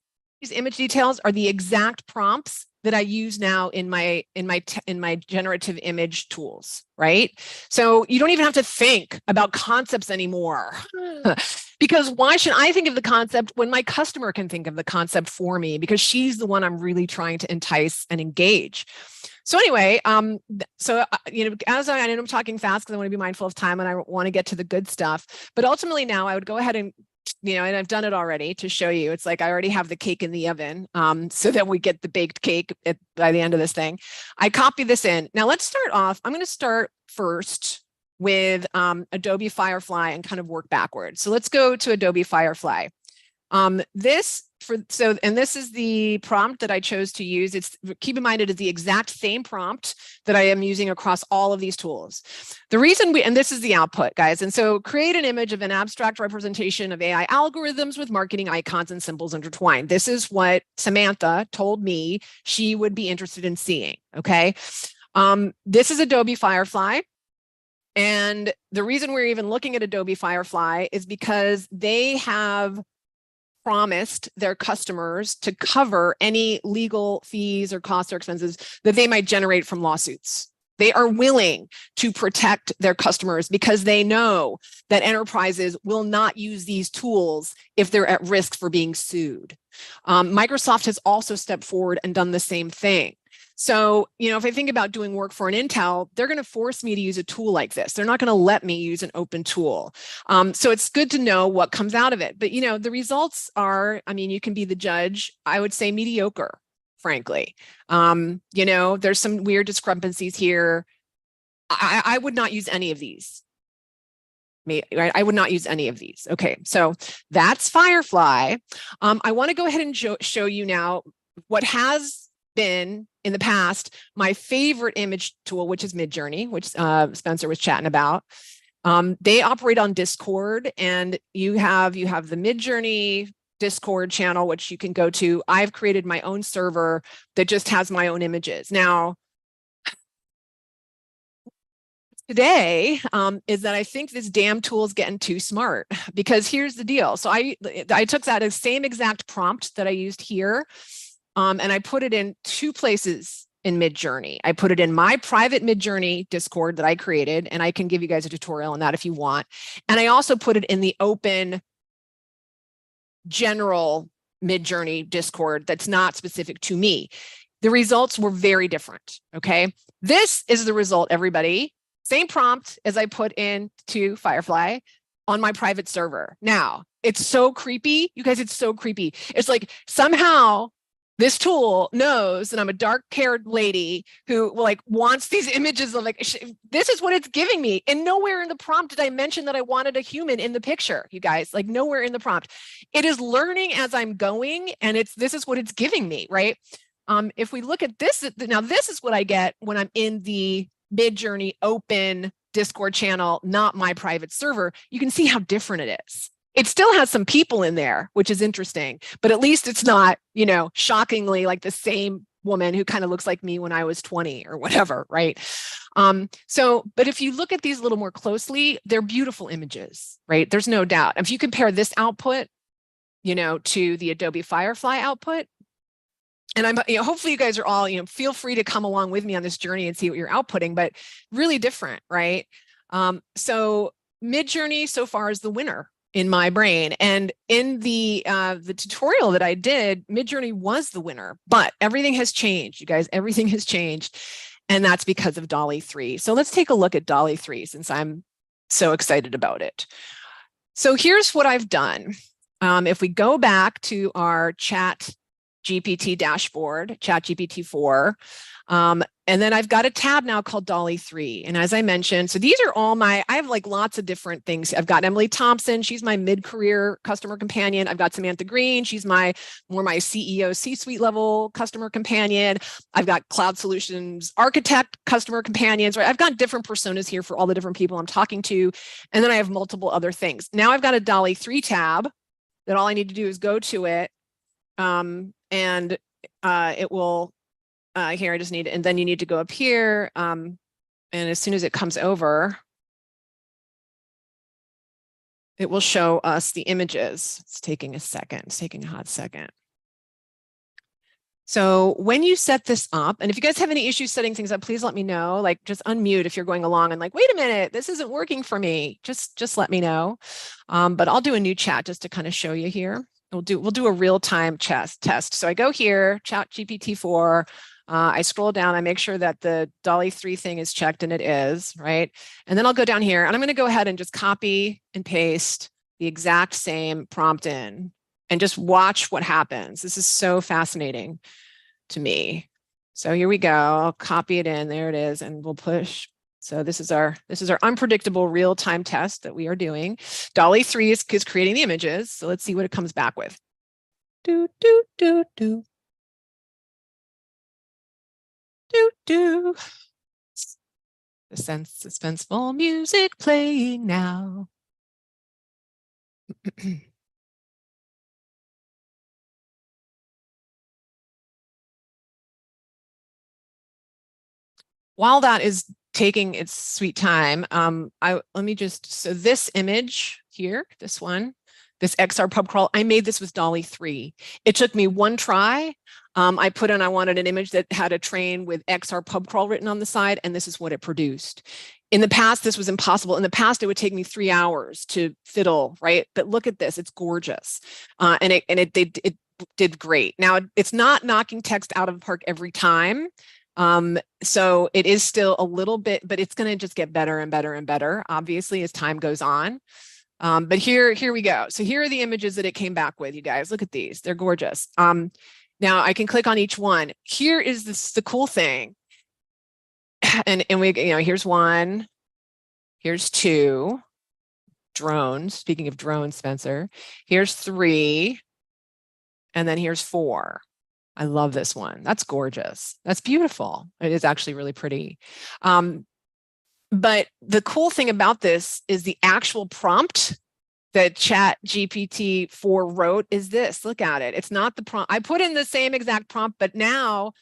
image details are the exact prompts that I use now in my generative image tools, right? So you don't even have to think about concepts anymore. Because why should I think of the concept when my customer can think of the concept for me? Because she's the one I'm really trying to entice and engage. So anyway, as I know I'm talking fast because I want to be mindful of time and I want to get to the good stuff. But ultimately now I would go ahead and, and I've done it already to show you. It's like I already have the cake in the oven so that we get the baked cake by the end of this thing. I copy this in. Now let's start off. I'm going to start first with Adobe Firefly and kind of work backwards. So let's go to Adobe Firefly. This is the prompt that I chose to use. Keep in mind it is the exact same prompt that I am using across all of these tools. The reason and this is the output, guys. And so create an image of an abstract representation of AI algorithms with marketing icons and symbols intertwined. This is what Samantha told me she would be interested in seeing. Okay. This is Adobe Firefly. And the reason we're even looking at Adobe Firefly is because they have promised their customers to cover any legal fees or costs or expenses that they might generate from lawsuits. They are willing to protect their customers because they know that enterprises will not use these tools if they're at risk for being sued. Microsoft has also stepped forward and done the same thing. So, if I think about doing work for an Intel, they're going to force me to use a tool like this. They're not going to let me use an open tool. So it's good to know what comes out of it. But, the results are, you can be the judge. I would say mediocre, frankly. There's some weird discrepancies here. I would not use any of these. I would not use any of these. Okay, so that's Firefly. I want to go ahead and show you now what has been in the past my favorite image tool, which is Midjourney, which Spencer was chatting about. They operate on Discord, and you have the Midjourney Discord channel, which you can go to. I've created my own server that just has my own images. Now, today is that I think this damn tool is getting too smart, because here's the deal. So I took that same exact prompt that I used here, and I put it in 2 places in Midjourney. I put it in my private Midjourney Discord that I created, and I can give you guys a tutorial on that if you want. And I also put it in the open general Midjourney Discord that's not specific to me. The results were very different, okay? This is the result, everybody. Same prompt as I put into Firefly on my private server. Now, it's so creepy. You guys, it's so creepy. It's like somehow this tool knows that I'm a dark-haired lady who wants these images of this is what it's giving me. And nowhere in the prompt did I mention that I wanted a human in the picture, you guys, nowhere in the prompt. It is learning as I'm going, and this is what it's giving me, right? If we look at this, now this is what I get when I'm in the Midjourney open Discord channel, not my private server. You can see how different it is. It still has some people in there, which is interesting, but at least it's not, shockingly like the same woman who kind of looks like me when I was 20 or whatever, right? But if you look at these a little more closely, they're beautiful images, right? There's no doubt. If you compare this output, to the Adobe Firefly output, and I'm, hopefully you guys are all, feel free to come along with me on this journey and see what you're outputting, but really different, right? So Midjourney so far is the winner in my brain. And in the tutorial that I did, Midjourney was the winner, but everything has changed, you guys, everything has changed. And that's because of DALL-E 3. So let's take a look at DALL-E 3 since I'm so excited about it. So here's what I've done. If we go back to our ChatGPT dashboard, ChatGPT 4, and then I've got a tab now called DALL-E 3. And as I mentioned, so these are all I have lots of different things. I've got Emily Thompson. She's my mid-career customer companion. I've got Samantha Green. She's my CEO C-suite level customer companion. I've got cloud solutions architect customer companions, right? I've got different personas here for all the different people I'm talking to. And then I have multiple other things. Now I've got a DALL-E 3 tab that all I need to do is go to it. And it will here I just need, and then you need to go up here. And as soon as it comes over, it will show us the images. It's taking a second. It's taking a hot second. So when you set this up, and if you guys have any issues setting things up, please let me know. Like, just unmute if you're going along and like, wait a minute, this isn't working for me. Just let me know. But I'll do a new chat just to kind of show you here. We'll do a real-time test. So I go here, ChatGPT 4. I scroll down, I make sure that the DALL-E 3 thing is checked, and it is, right? And then I'll go down here and I'm going to go ahead and just copy and paste the exact same prompt in and just watch what happens. This is so fascinating to me. So here we go. I'll copy it in. There it is, and we'll push. So this is our unpredictable real-time test that we are doing. DALL-E 3 is creating the images. So let's see what it comes back with. Do, do, do, do. Do, do. The suspenseful music playing now. While that is taking its sweet time, let me just, so this image here, this one, this XR pub crawl, I made this with DALL-E 3. It took me one try. I wanted an image that had a train with XR pub crawl written on the side, and this is what it produced. In the past, this was impossible. In the past, it would take me 3 hours to fiddle, right? But look at this, it's gorgeous. And it did great. Now, it's not knocking text out of the park every time. So it is still a little bit, but it's going to just get better and better and better, obviously, as time goes on. But here we go. So here are the images that it came back with, you guys. Look at these. They're gorgeous. Now I can click on each one. Here is the cool thing. And we, here's one. Here's two. Drones. Speaking of drones, Spencer. Here's 3. And then here's 4. I love this one. That's gorgeous. That's beautiful. It is actually really pretty. But the cool thing about this is the actual prompt that ChatGPT 4 wrote is this. Look at it. It's not the prompt. I put in the same exact prompt, but now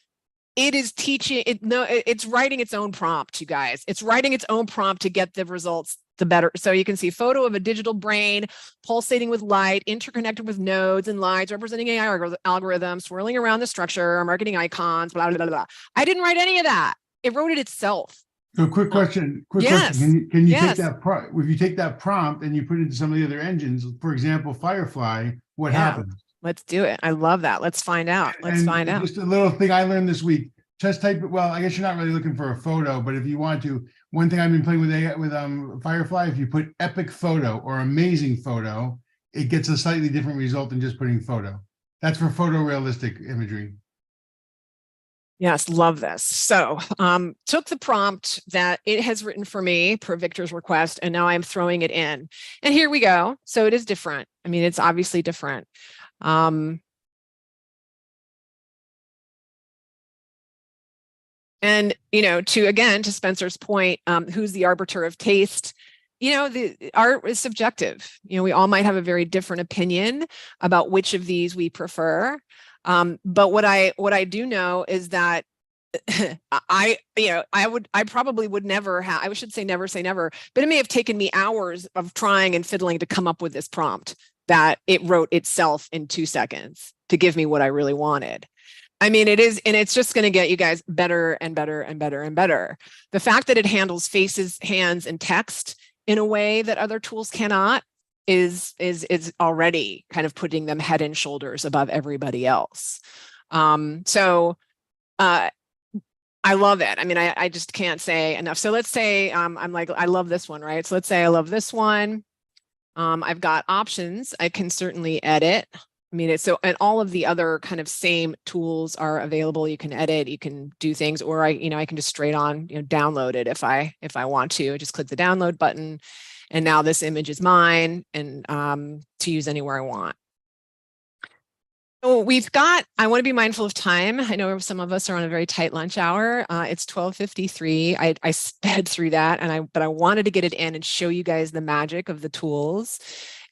it is teaching it. No, it's writing its own prompt, you guys. It's writing its own prompt to get the results the better. So you can see photo of a digital brain pulsating with light, interconnected with nodes and lines, representing AI algorithms, swirling around the structure, marketing icons, blah, blah, blah, blah. I didn't write any of that. It wrote it itself. So quick question. Yes. Can you take that prompt? If you take that prompt and you put it into some of the other engines, for example, Firefly, what happens? Let's do it. I love that. Let's find out. Let's find out. Just a little thing I learned this week. Just type it. Well, I guess you're not really looking for a photo, but if you want to, one thing I've been playing with Firefly, if you put epic photo or amazing photo, it gets a slightly different result than just putting photo. That's for photorealistic imagery. Yes, love this. So took the prompt that it has written for me per Victor's request, and now I'm throwing it in. And here we go. So it is different. I mean, it's obviously different. And, to Spencer's point, who's the arbiter of taste? The art is subjective. We all might have a very different opinion about which of these we prefer. But what I do know is that I probably would never have, I should say never say never, but it may have taken me hours of trying and fiddling to come up with this prompt that it wrote itself in 2 seconds to give me what I really wanted. I mean, it is, and it's just going to get you guys better and better and better and better. The fact that it handles faces, hands, and text in a way that other tools cannot is already kind of putting them head and shoulders above everybody else. So I love it. I mean, I just can't say enough. So let's say I'm like, I love this one, right? So let's say I love this one. I've got options. I can certainly edit. I mean, and all of the other kind of same tools are available. You can edit, you can do things, or I can just straight on, download it if I want to. I just click the download button. And now this image is mine and to use anywhere I want. So I want to be mindful of time. I know some of us are on a very tight lunch hour. It's 12:53. I sped through that, but I wanted to get it in and show you guys the magic of the tools.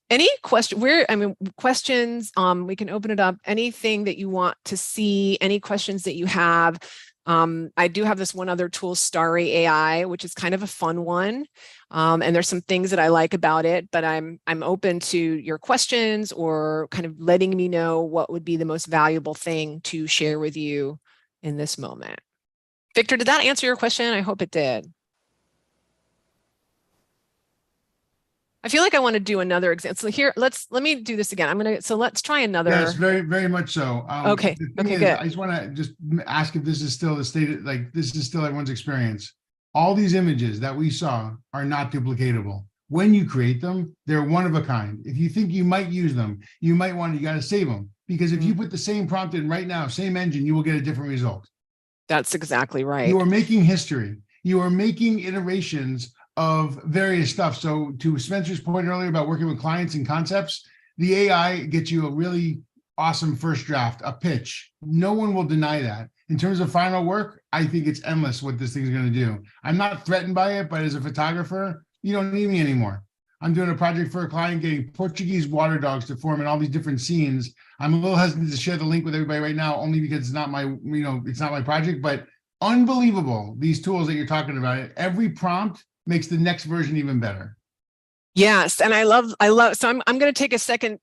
any question, questions, we can open it up, anything that you want to see, any questions that you have. I do have this one other tool, StarryAI, which is kind of a fun one. And there's some things that I like about it, but I'm open to your questions or kind of letting me know what would be the most valuable thing to share with you in this moment. Victor, did that answer your question? I hope it did. I feel like I want to do another example. So here, let me do this again. Let's try another. Yes, very, very much so. Okay, okay, good. I just want to just ask if this is still the state, like this is still everyone's experience. All these images that we saw are not duplicatable. When you create them, they're one of a kind. If you think you might use them, you got to save them. Because if you put the same prompt in right now, same engine, you will get a different result. That's exactly right. You are making history. You are making iterations of various stuff. So to Spencer's point earlier about working with clients and concepts, the AI gets you a really awesome first draft, a pitch. No one will deny that. In terms of final work, I think it's endless what this thing's going to do. I'm not threatened by it, but as a photographer, you don't need me anymore. I'm doing a project for a client getting Portuguese water dogs to form in all these different scenes. I'm a little hesitant to share the link with everybody right now, only because it's not my, it's not my project, but unbelievable. These tools that you're talking about, every prompt makes the next version even better. Yes, and I love. So I'm going to take a second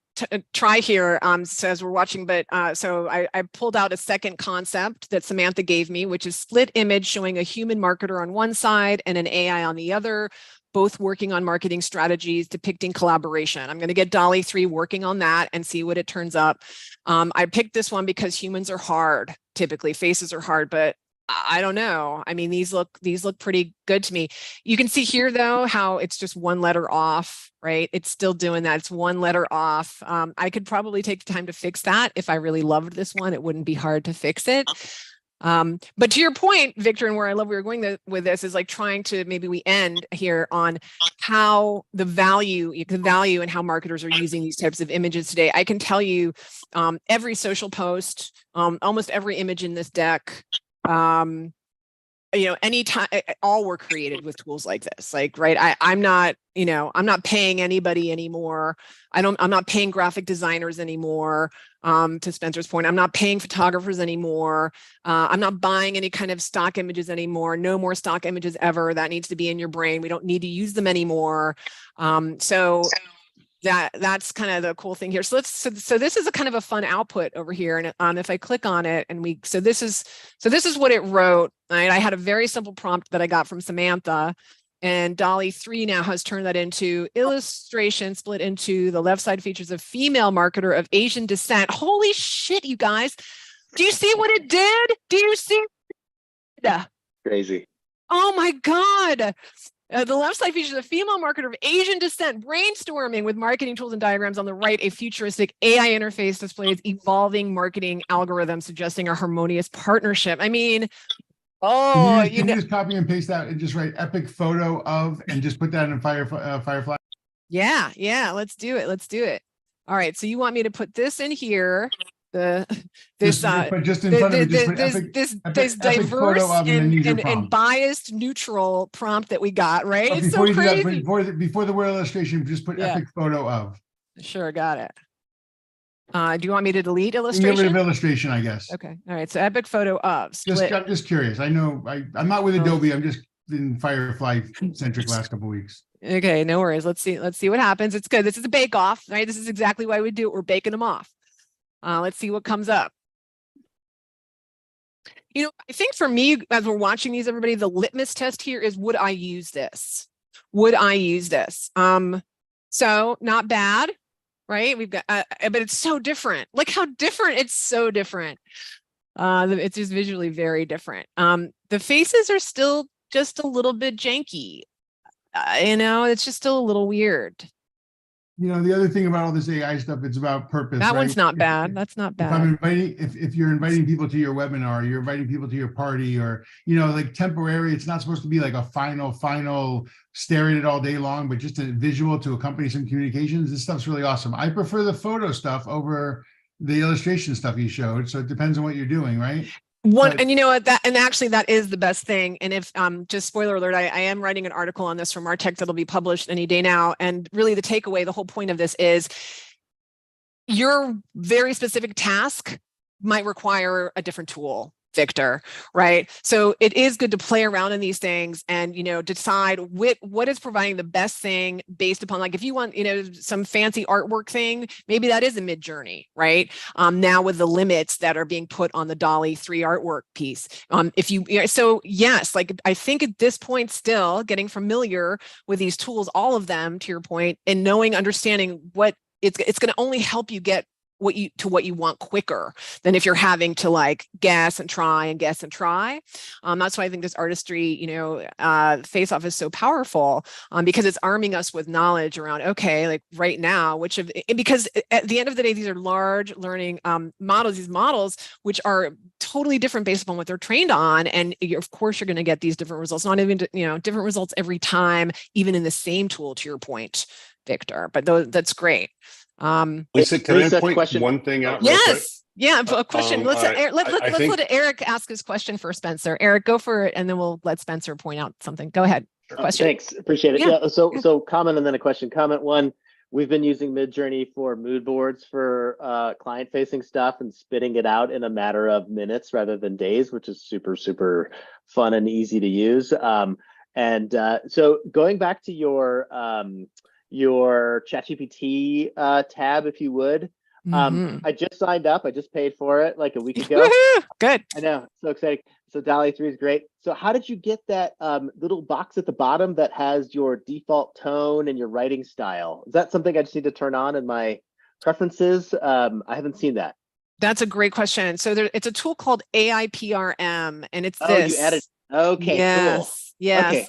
try here. So as we're watching, but so I pulled out a second concept that Samantha gave me, which is split image showing a human marketer on one side and an AI on the other, both working on marketing strategies depicting collaboration. I'm going to get DALL-E 3 working on that and see what it turns up. I picked this one because humans are hard. Typically, faces are hard, but I don't know. I mean, these look pretty good to me. You can see here though, how it's just one letter off, right? It's still doing that. It's one letter off. I could probably take the time to fix that. If I really loved this one, it wouldn't be hard to fix it. But to your point, Victor, and where I love we were going with this is like trying to, maybe we end here on how the value and how marketers are using these types of images today. I can tell you every social post, almost every image in this deck, anytime, all were created with tools like this, like, right. I'm not paying anybody anymore. I'm not paying graphic designers anymore. To Spencer's point, I'm not paying photographers anymore. I'm not buying any kind of stock images anymore. No more stock images ever. That needs to be in your brain. We don't need to use them anymore. So that's kind of the cool thing here. So this is a kind of a fun output over here. And if I click on it and this is what it wrote. Right? I had a very simple prompt that I got from Samantha, and DALL-E 3 now has turned that into illustration split into the left side features a female marketer of Asian descent. Holy shit, you guys. Do you see what it did? Do you see? Crazy. Oh my God. The left side features a female marketer of Asian descent brainstorming with marketing tools and diagrams. On the right, a futuristic AI interface displays evolving marketing algorithms suggesting a harmonious partnership. I mean, can you just copy and paste that and just write epic photo of and just put that in Firefly? Yeah, let's do it. All right, so you want me to put this in here? This diverse and biased neutral prompt that we got, right? But it's so crazy. Before the word illustration, just put epic photo of. Sure, got it. Do you want me to delete illustration? Get rid of illustration, I guess. Okay, all right. So epic photo of. I'm just curious. I know I'm not with Adobe. I'm just in Firefly centric last couple of weeks. Okay, no worries. Let's see what happens. It's good. This is a bake off, right? This is exactly why we do it. We're baking them off. Let's see what comes up. I think for me, as we're watching these, everybody, the litmus test here is, would I use this? Would I use this? So not bad, right? We've got, but it's so different. Like how different, it's so different. It's just visually very different. The faces are still just a little bit janky. It's just still a little weird. The other thing about all this AI stuff, it's about purpose. That right? one's not bad. That's not bad. If you're inviting people to your webinar, you're inviting people to your party, or, like temporary, it's not supposed to be like a final staring at it all day long, but just a visual to accompany some communications. This stuff's really awesome. I prefer the photo stuff over the illustration stuff you showed. So it depends on what you're doing, right? One, But- and you know what, and actually that is the best thing. And if just spoiler alert, I am writing an article on this from Artech that'll be published any day now. And really the takeaway, the whole point of this is your very specific task might require a different tool, Victor, right? So it is good to play around in these things and, decide what is providing the best thing based upon, like, if you want, some fancy artwork thing, maybe that is a Midjourney, right? Now with the limits that are being put on the DALL-E 3 artwork piece. So yes, like, I think at this point still getting familiar with these tools, all of them, to your point, and understanding what it's going to only help you get what you want quicker than if you're having to like guess and try. That's why I think this artistry, face-off is so powerful, because it's arming us with knowledge around, okay, like right now, because at the end of the day, these are large learning models, these models, which are totally different based upon what they're trained on. And of course, you're going to get these different results, not even, different results every time, even in the same tool, to your point, Victor, but that's great. Lisa, can I point question. one thing out real quick? Yes. Yeah, a question. Let's let Eric ask his question for Spencer. Eric, go for it, and then we'll let Spencer point out something. Go ahead. Question. Thanks, appreciate it. Yeah. Yeah. So comment and then a question. Comment one: we've been using Midjourney for mood boards for client-facing stuff and spitting it out in a matter of minutes rather than days, which is super, super fun and easy to use. So going back to your ChatGPT tab, if you would. I just signed up. I just paid for it like a week ago. Good. I know, so exciting. So DALL-E 3 is great. So how did you get that little box at the bottom that has your default tone and your writing style? Is that something I just need to turn on in my preferences? I haven't seen that. That's a great question. So it's a tool called AI PRM, and it's this. You added. Okay. Yes. Cool. Yes. Okay.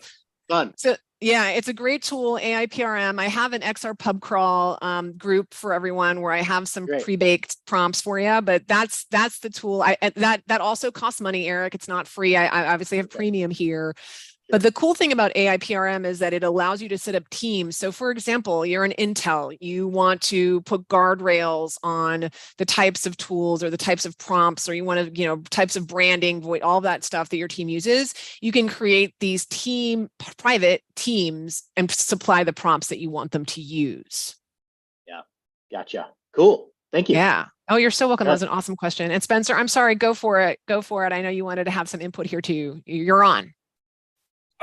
Fun. So yeah, it's a great tool, AI PRM. I have an XR pub crawl group for everyone where I have some pre-baked prompts for you, but that's the tool. That also costs money, Eric. It's not free. I obviously have premium here. But the cool thing about AI PRM is that it allows you to set up teams. So for example, you're an Intel, you want to put guardrails on the types of tools or the types of prompts, or you want to, types of branding, all that stuff that your team uses. You can create these private teams and supply the prompts that you want them to use. Yeah, gotcha. Cool. Thank you. Yeah. Oh, you're so welcome. That was an awesome question. And Spencer, I'm sorry, go for it. I know you wanted to have some input here too. You're on.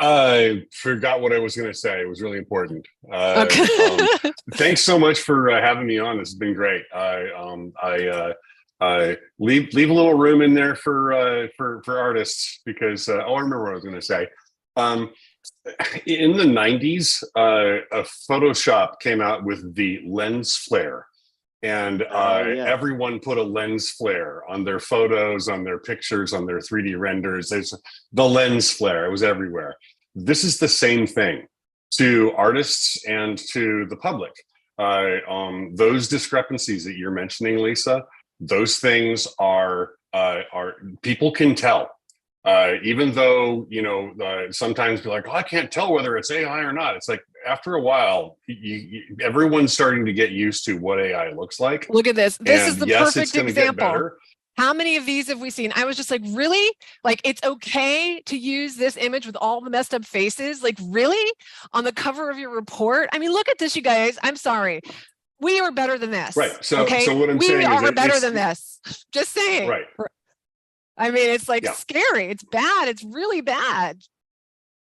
I forgot what I was going to say. It was really important. Okay. Thanks so much for having me on. This has been great. Leave a little room in there for artists, because I remember what I was going to say. In the 90s, Photoshop came out with the lens flare. And everyone put a lens flare on their photos, on their pictures, on their 3D renders. There's the lens flare. It was everywhere. This is the same thing to artists and to the public. Those discrepancies that you're mentioning, Lisa, those things are people can tell. Even though, sometimes be like, oh, I can't tell whether it's AI or not. It's like, after a while, everyone's starting to get used to what AI looks like. Look at this. This is the perfect example. How many of these have we seen? I was just like, really? Like, it's okay to use this image with all the messed up faces? Like, really? On the cover of your report? I mean, look at this, you guys. I'm sorry. We are better than this. Right. So what I'm saying is we are better than this. Just saying. Right. I mean, it's like scary. It's bad. It's really bad.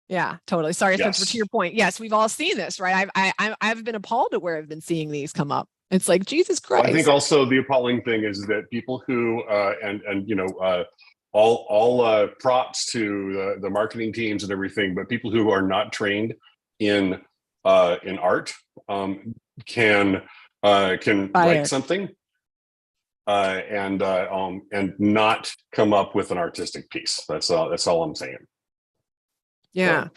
Yeah, totally. Sorry, Spencer, to your point. Yes, we've all seen this, right? I've been appalled at where I've been seeing these come up. It's like, Jesus Christ. I think also the appalling thing is that people who all props to the marketing teams and everything, but people who are not trained in art can write something and not come up with an artistic piece. That's all I'm saying. Yeah.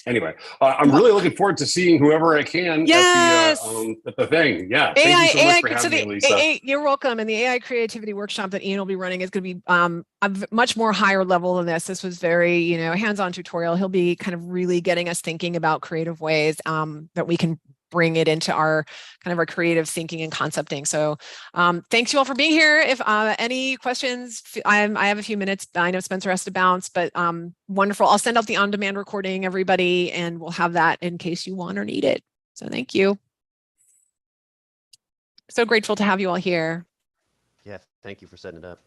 Anyway, I'm really looking forward to seeing whoever I can at the thing. Yeah. Thank you so much for having me, Lisa. You're welcome. And the AI creativity workshop that Ian will be running is going to be a much more higher level than this. This was very, hands-on tutorial. He'll be kind of really getting us thinking about creative ways that we can bring it into our kind of our creative thinking and concepting. So thanks you all for being here. If any questions, I have a few minutes. I know Spencer has to bounce, but wonderful. I'll send out the on-demand recording, everybody, and we'll have that in case you want or need it. So thank you. So grateful to have you all here. Yeah, thank you for setting it up.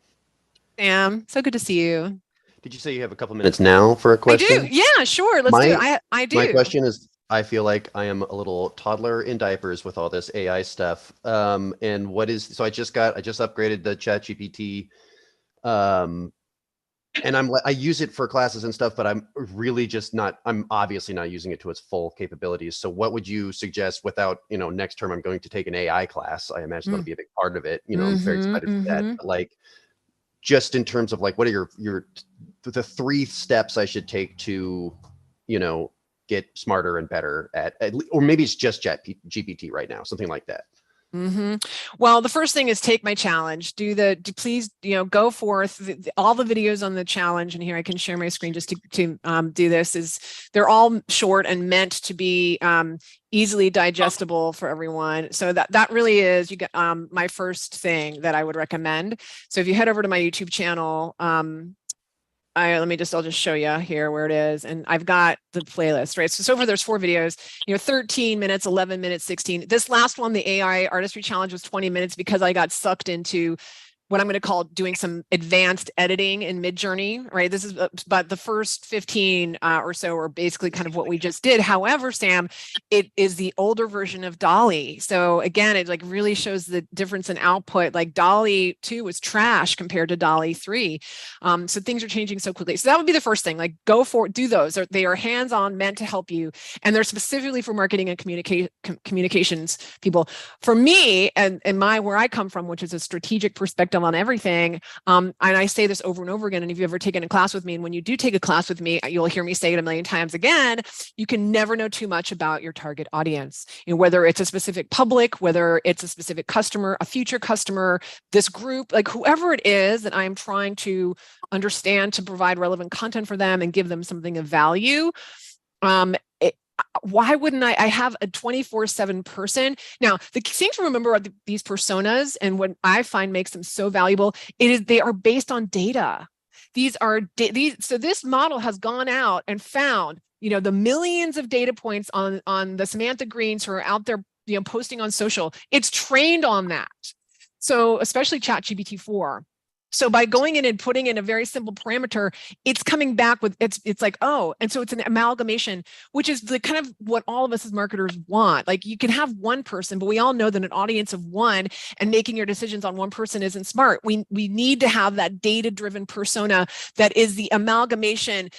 Sam, so good to see you. Did you say you have a couple minutes now for a question? I do. Yeah, sure. Let's do it. I do. My question is, I feel like I am a little toddler in diapers with all this AI stuff. And what is, so I just upgraded the ChatGPT. And I use it for classes and stuff, but I'm really just not, I'm obviously not using it to its full capabilities. So what would you suggest without, next term I'm going to take an AI class. I imagine that'll be a big part of it. I'm very excited for that. But like, just in terms of like, what are the 3 steps I should take to, get smarter and better at or maybe it's just ChatGPT right now, something like that. Well, the first thing is take my challenge. Please, go forth. All the videos on the challenge, and here I can share my screen just to do this. They're all short and meant to be easily digestible for everyone. So that really is my first thing that I would recommend. So if you head over to my YouTube channel, I'll just show you here where it is. And I've got the playlist, right? So far there's 4 videos, 13 minutes, 11 minutes, 16. This last one, the AI Artistry Challenge, was 20 minutes because I got sucked into what I'm going to call doing some advanced editing in Midjourney, right? This is, but the first 15 or so are basically kind of what we just did. However, Sam, it is the older version of DALL-E. So again, it like really shows the difference in output. Like DALL-E 2 was trash compared to DALL-E 3. So things are changing so quickly. So that would be the first thing, like go for it, do those. They are hands-on, meant to help you. And they're specifically for marketing and communications people. For me and where I come from, which is a strategic perspective on everything. And I say this over and over again. And if you've ever taken a class with me, and when you do take a class with me, you'll hear me say it a million times again, you can never know too much about your target audience. Whether it's a specific public, whether it's a specific customer, a future customer, this group, like whoever it is that I'm trying to understand to provide relevant content for them and give them something of value. Why wouldn't I have a 24/7 person? Now, the thing to remember are these personas, and what I find makes them so valuable, they are based on data. So this model has gone out and found, the millions of data points on the Samantha Greens who are out there, posting on social. It's trained on that. So especially ChatGPT 4. So by going in and putting in a very simple parameter, it's coming back with, it's like, oh, and so it's an amalgamation, which is the kind of what all of us as marketers want. Like you can have one person, but we all know that an audience of one and making your decisions on one person isn't smart. We need to have that data-driven persona that is the amalgamation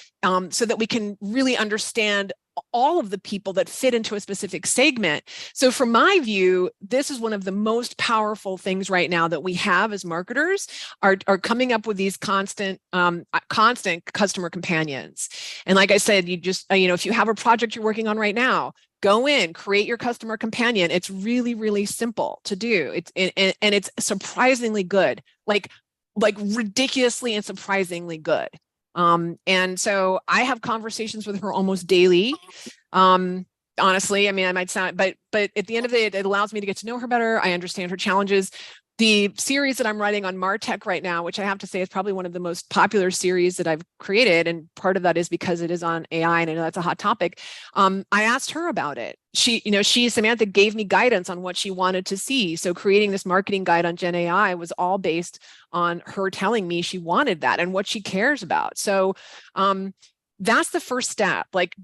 so that we can really understand all of the people that fit into a specific segment. So from my view, this is one of the most powerful things right now that we have as marketers are coming up with these constant customer companions. And like I said, you just, if you have a project you're working on right now, go in, create your customer companion. It's really, really simple to do. And it's surprisingly good, like ridiculously and surprisingly good. And so I have conversations with her almost daily. Honestly, I mean, I might sound, but at the end of the day, it allows me to get to know her better. I understand her challenges. The series that I'm writing on MarTech right now, which I have to say is probably one of the most popular series that I've created, and part of that is because it is on AI, and I know that's a hot topic. I asked her about it. Samantha gave me guidance on what she wanted to see. So creating this marketing guide on GenAI was all based on her telling me she wanted that and what she cares about. So that's the first step, like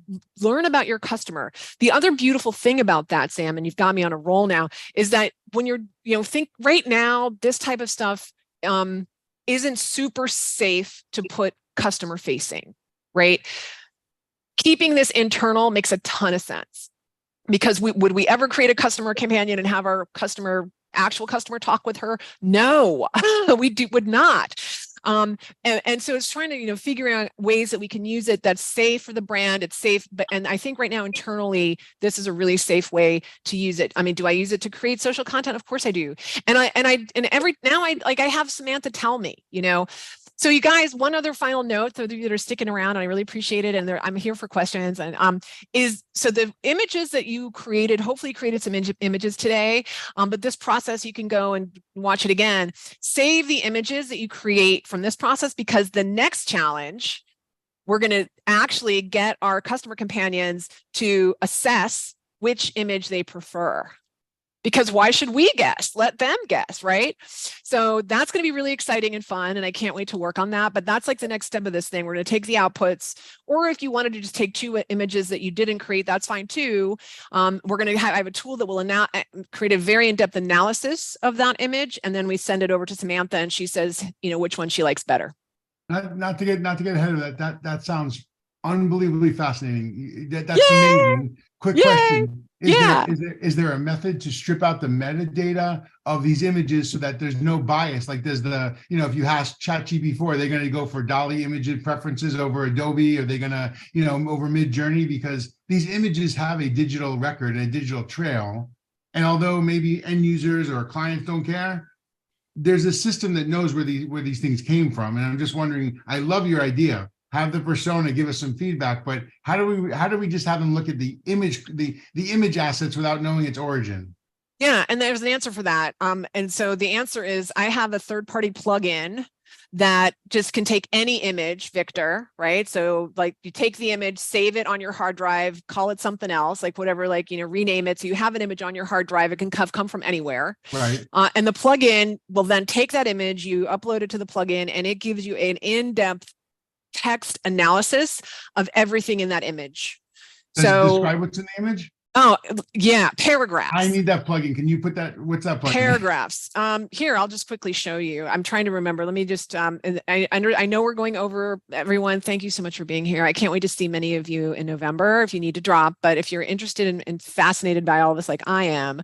learn about your customer. The other beautiful thing about that, Sam, and you've got me on a roll now, is that when you're, think right now, this type of stuff isn't super safe to put customer facing, right? Keeping this would makes a ton of sense, because would we ever create a customer companion and have our actual customer talk with her? No, would not. And so it's trying to, figure out ways that we can use it that's safe for the brand. It's safe, and I think right now internally, this is a really safe way to use it. I mean, do I use it to create social content? Of course I do. And I have Samantha tell me, So you guys, one other final note, those of you that are sticking around, and I really appreciate it, and I'm here for questions, and so the images that you created, hopefully you created some images today, but this process, you can go and watch it again. Save the images that you create from this process, because the next challenge, we're going to actually get our customer companions to assess which image they prefer. Because why should we guess? Let them guess, right? So that's going to be really exciting and fun, and I can't wait to work on that. But that's like the next step of this thing. We're going to take the outputs, or if you wanted to just take 2 images that you didn't create, that's fine too. We're going to I have a tool that will create a very in-depth analysis of that image, and then we send it over to Samantha, and she says, which one she likes better. Not to get ahead of that. That sounds unbelievably fascinating. That's Yay! amazing. Quick Yay! question. Yeah. Is there a method to strip out the metadata of these images so that there's no bias? Like there's the, if you ask ChatGPT 4, are they going to go for DALL-E image preferences over Adobe? Are they going to, over Midjourney? Because these images have a digital record, a digital trail. And although maybe end users or clients don't care, there's a system that knows where these things came from. And I'm just wondering, I love your idea. Have the persona give us some feedback, but how do we just have them look at the image, the image assets without knowing its origin? Yeah, and there's an answer for that. And so the answer is, I have a third-party plugin that just can take any image, Victor, right? So like you take the image, save it on your hard drive, call it something else, like whatever, like, rename it. So you have an image on your hard drive. It can come from anywhere. Right. And the plugin will then take that image, you upload it to the plugin, and it gives you an in-depth text analysis of everything in that image. Does it describe what's in the image? Oh, yeah, paragraphs. I need that plugin. Can you put that? What's that plugin? Paragraphs. Here, I'll just quickly show you. I'm trying to remember. Let me just, I know we're going over, everyone. Thank you so much for being here. I can't wait to see many of you in November if you need to drop. But if you're interested and fascinated by all of this like I am,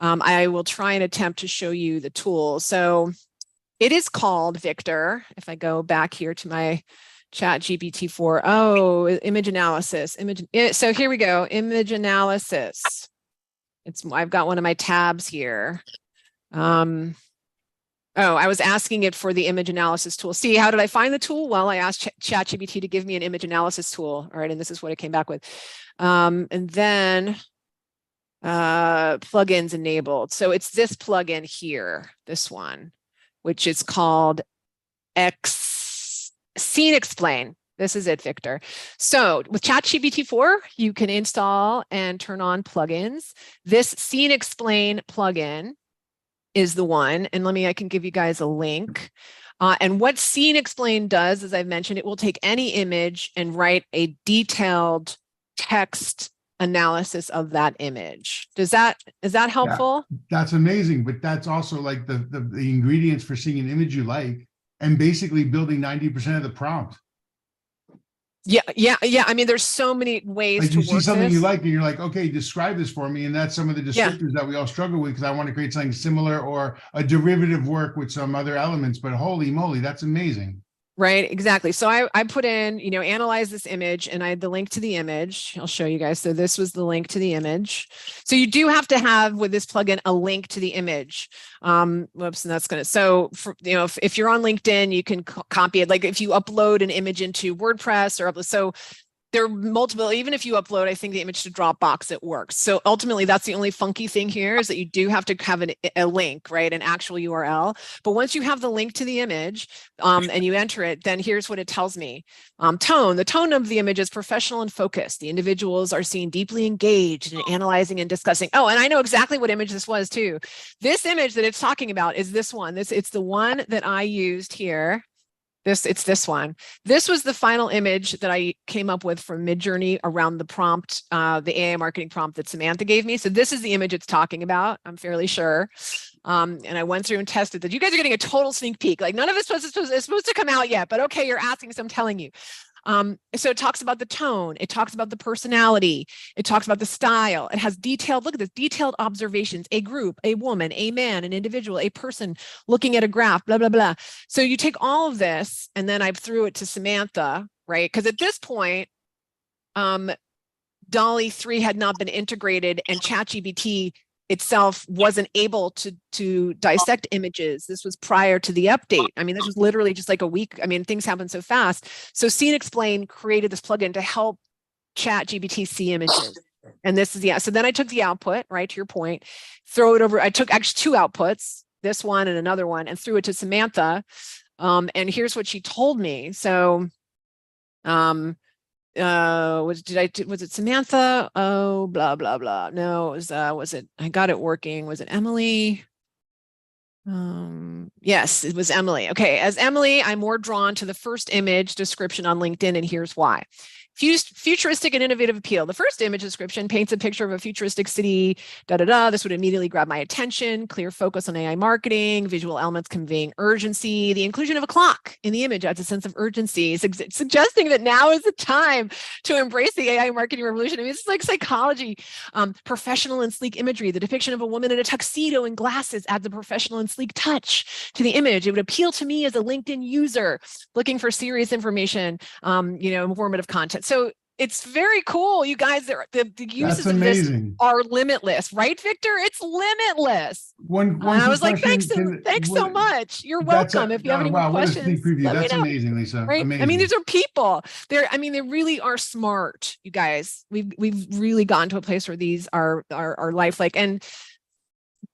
I will try and attempt to show you the tool. So it is called, Victor, if I go back here to my ChatGPT 4. Oh, image analysis. So here we go. Image analysis. I've got one of my tabs here. Oh, I was asking it for the image analysis tool. See, how did I find the tool? Well, I asked ChatGPT to give me an image analysis tool. All right, and this is what it came back with. And then plugins enabled. So it's this plugin here, this one, which is called Scene Explain. This is it, Victor. So with ChatGPT 4, you can install and turn on plugins. This Scene Explain plugin is the one. And I can give you guys a link. And what Scene Explain does, as I've mentioned, it will take any image and write a detailed text analysis of that image. Is that helpful? Yeah, that's amazing. But that's also like the ingredients for seeing an image you like, and basically building 90% of the prompt. Yeah. I mean, there's so many ways like to you see something this. you like, and you're like, okay, describe this for me. And that's some of the descriptors that we all struggle with, because I want to create something similar or a derivative work with some other elements. But holy moly, that's amazing. Right, exactly. So I put in, analyze this image, and I had the link to the image. I'll show you guys. So this was the link to the image. So you do have to have with this plugin a link to the image. Whoops, and that's gonna. So for, if you're on LinkedIn, you can copy it. Like if you upload an image into WordPress or so. There are multiple, even if you upload, I think the image to Dropbox, it works. So ultimately, that's the only funky thing here is that you do have to have a link, right? An actual URL. But once you have the link to the image and you enter it, then here's what it tells me. Tone, the tone of the image is professional and focused. The individuals are seen deeply engaged in analyzing and discussing. Oh, and I know exactly what image this was too. This image that it's talking about is this one. It's the one that I used here. It's this one. This was the final image that I came up with from Midjourney around the prompt, the AI marketing prompt that Samantha gave me. So this is the image it's talking about, I'm fairly sure. And I went through and tested that. You guys are getting a total sneak peek. Like none of this is supposed to come out yet, but okay, you're asking, so I'm telling you. So it talks about the tone, it talks about the personality, it talks about the style. It has detailed, look at this, detailed observations, a group, a woman, a man, an individual, a person looking at a graph, blah, blah, blah. So you take all of this and then I threw it to Samantha, right? Because at this point, DALL-E 3 had not been integrated and ChatGPT itself wasn't able to dissect images. This was prior to the update. I mean, this was literally just like a week. I mean, things happen so fast. So Scene Explain created this plugin to help ChatGPT see images. And this is so then I took the output, right, to your point, throw it over. I took actually 2 outputs, this one and another one, and threw it to Samantha. And here's what she told me. So was it Samantha? Oh, blah blah blah. No, it was it, I got it working. Was it Emily? Yes, it was Emily. Okay, as Emily, I'm more drawn to the first image description on LinkedIn, and here's why. Futuristic and innovative appeal. The first image description paints a picture of a futuristic city, This would immediately grab my attention. Clear focus on AI marketing, visual elements conveying urgency. The inclusion of a clock in the image adds a sense of urgency, suggesting that now is the time to embrace the AI marketing revolution. I mean, it's like psychology. Professional and sleek imagery. The depiction of a woman in a tuxedo and glasses adds a professional and sleek touch to the image. It would appeal to me as a LinkedIn user looking for serious information, informative content. So it's very cool, you guys. The uses of this are limitless, right, Victor? It's limitless. I was like, thanks so much. You're welcome. If you have any more questions, that's amazing, Lisa. Right? Amazing. I mean, these are people. They really are smart, you guys. We've really gotten to a place where these are lifelike. And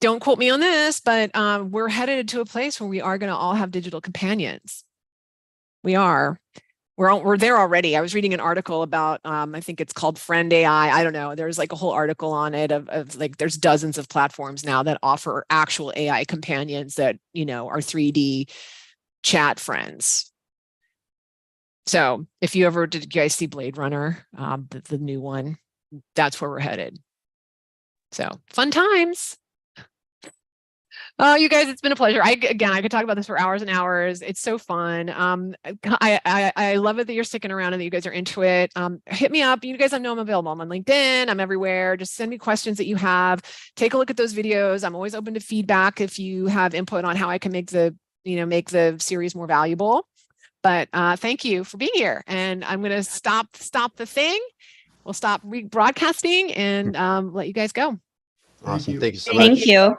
don't quote me on this, but we're headed to a place where we are going to all have digital companions. We are. We're there already. I was reading an article about, I think it's called Friend AI. I don't know. There's like a whole article on it of like, there's dozens of platforms now that offer actual AI companions that, are 3D chat friends. So if you did you guys see Blade Runner, the new one, that's where we're headed. So fun times. You guys, it's been a pleasure. I could talk about this for hours and hours. It's so fun. I love it that you're sticking around and that you guys are into it. Hit me up. You guys know I'm available. I'm on LinkedIn. I'm everywhere. Just send me questions that you have. Take a look at those videos. I'm always open to feedback if you have input on how I can make the series more valuable. But thank you for being here. And I'm going to stop the thing. We'll stop broadcasting and let you guys go. Awesome. Thank you so much. Thank you.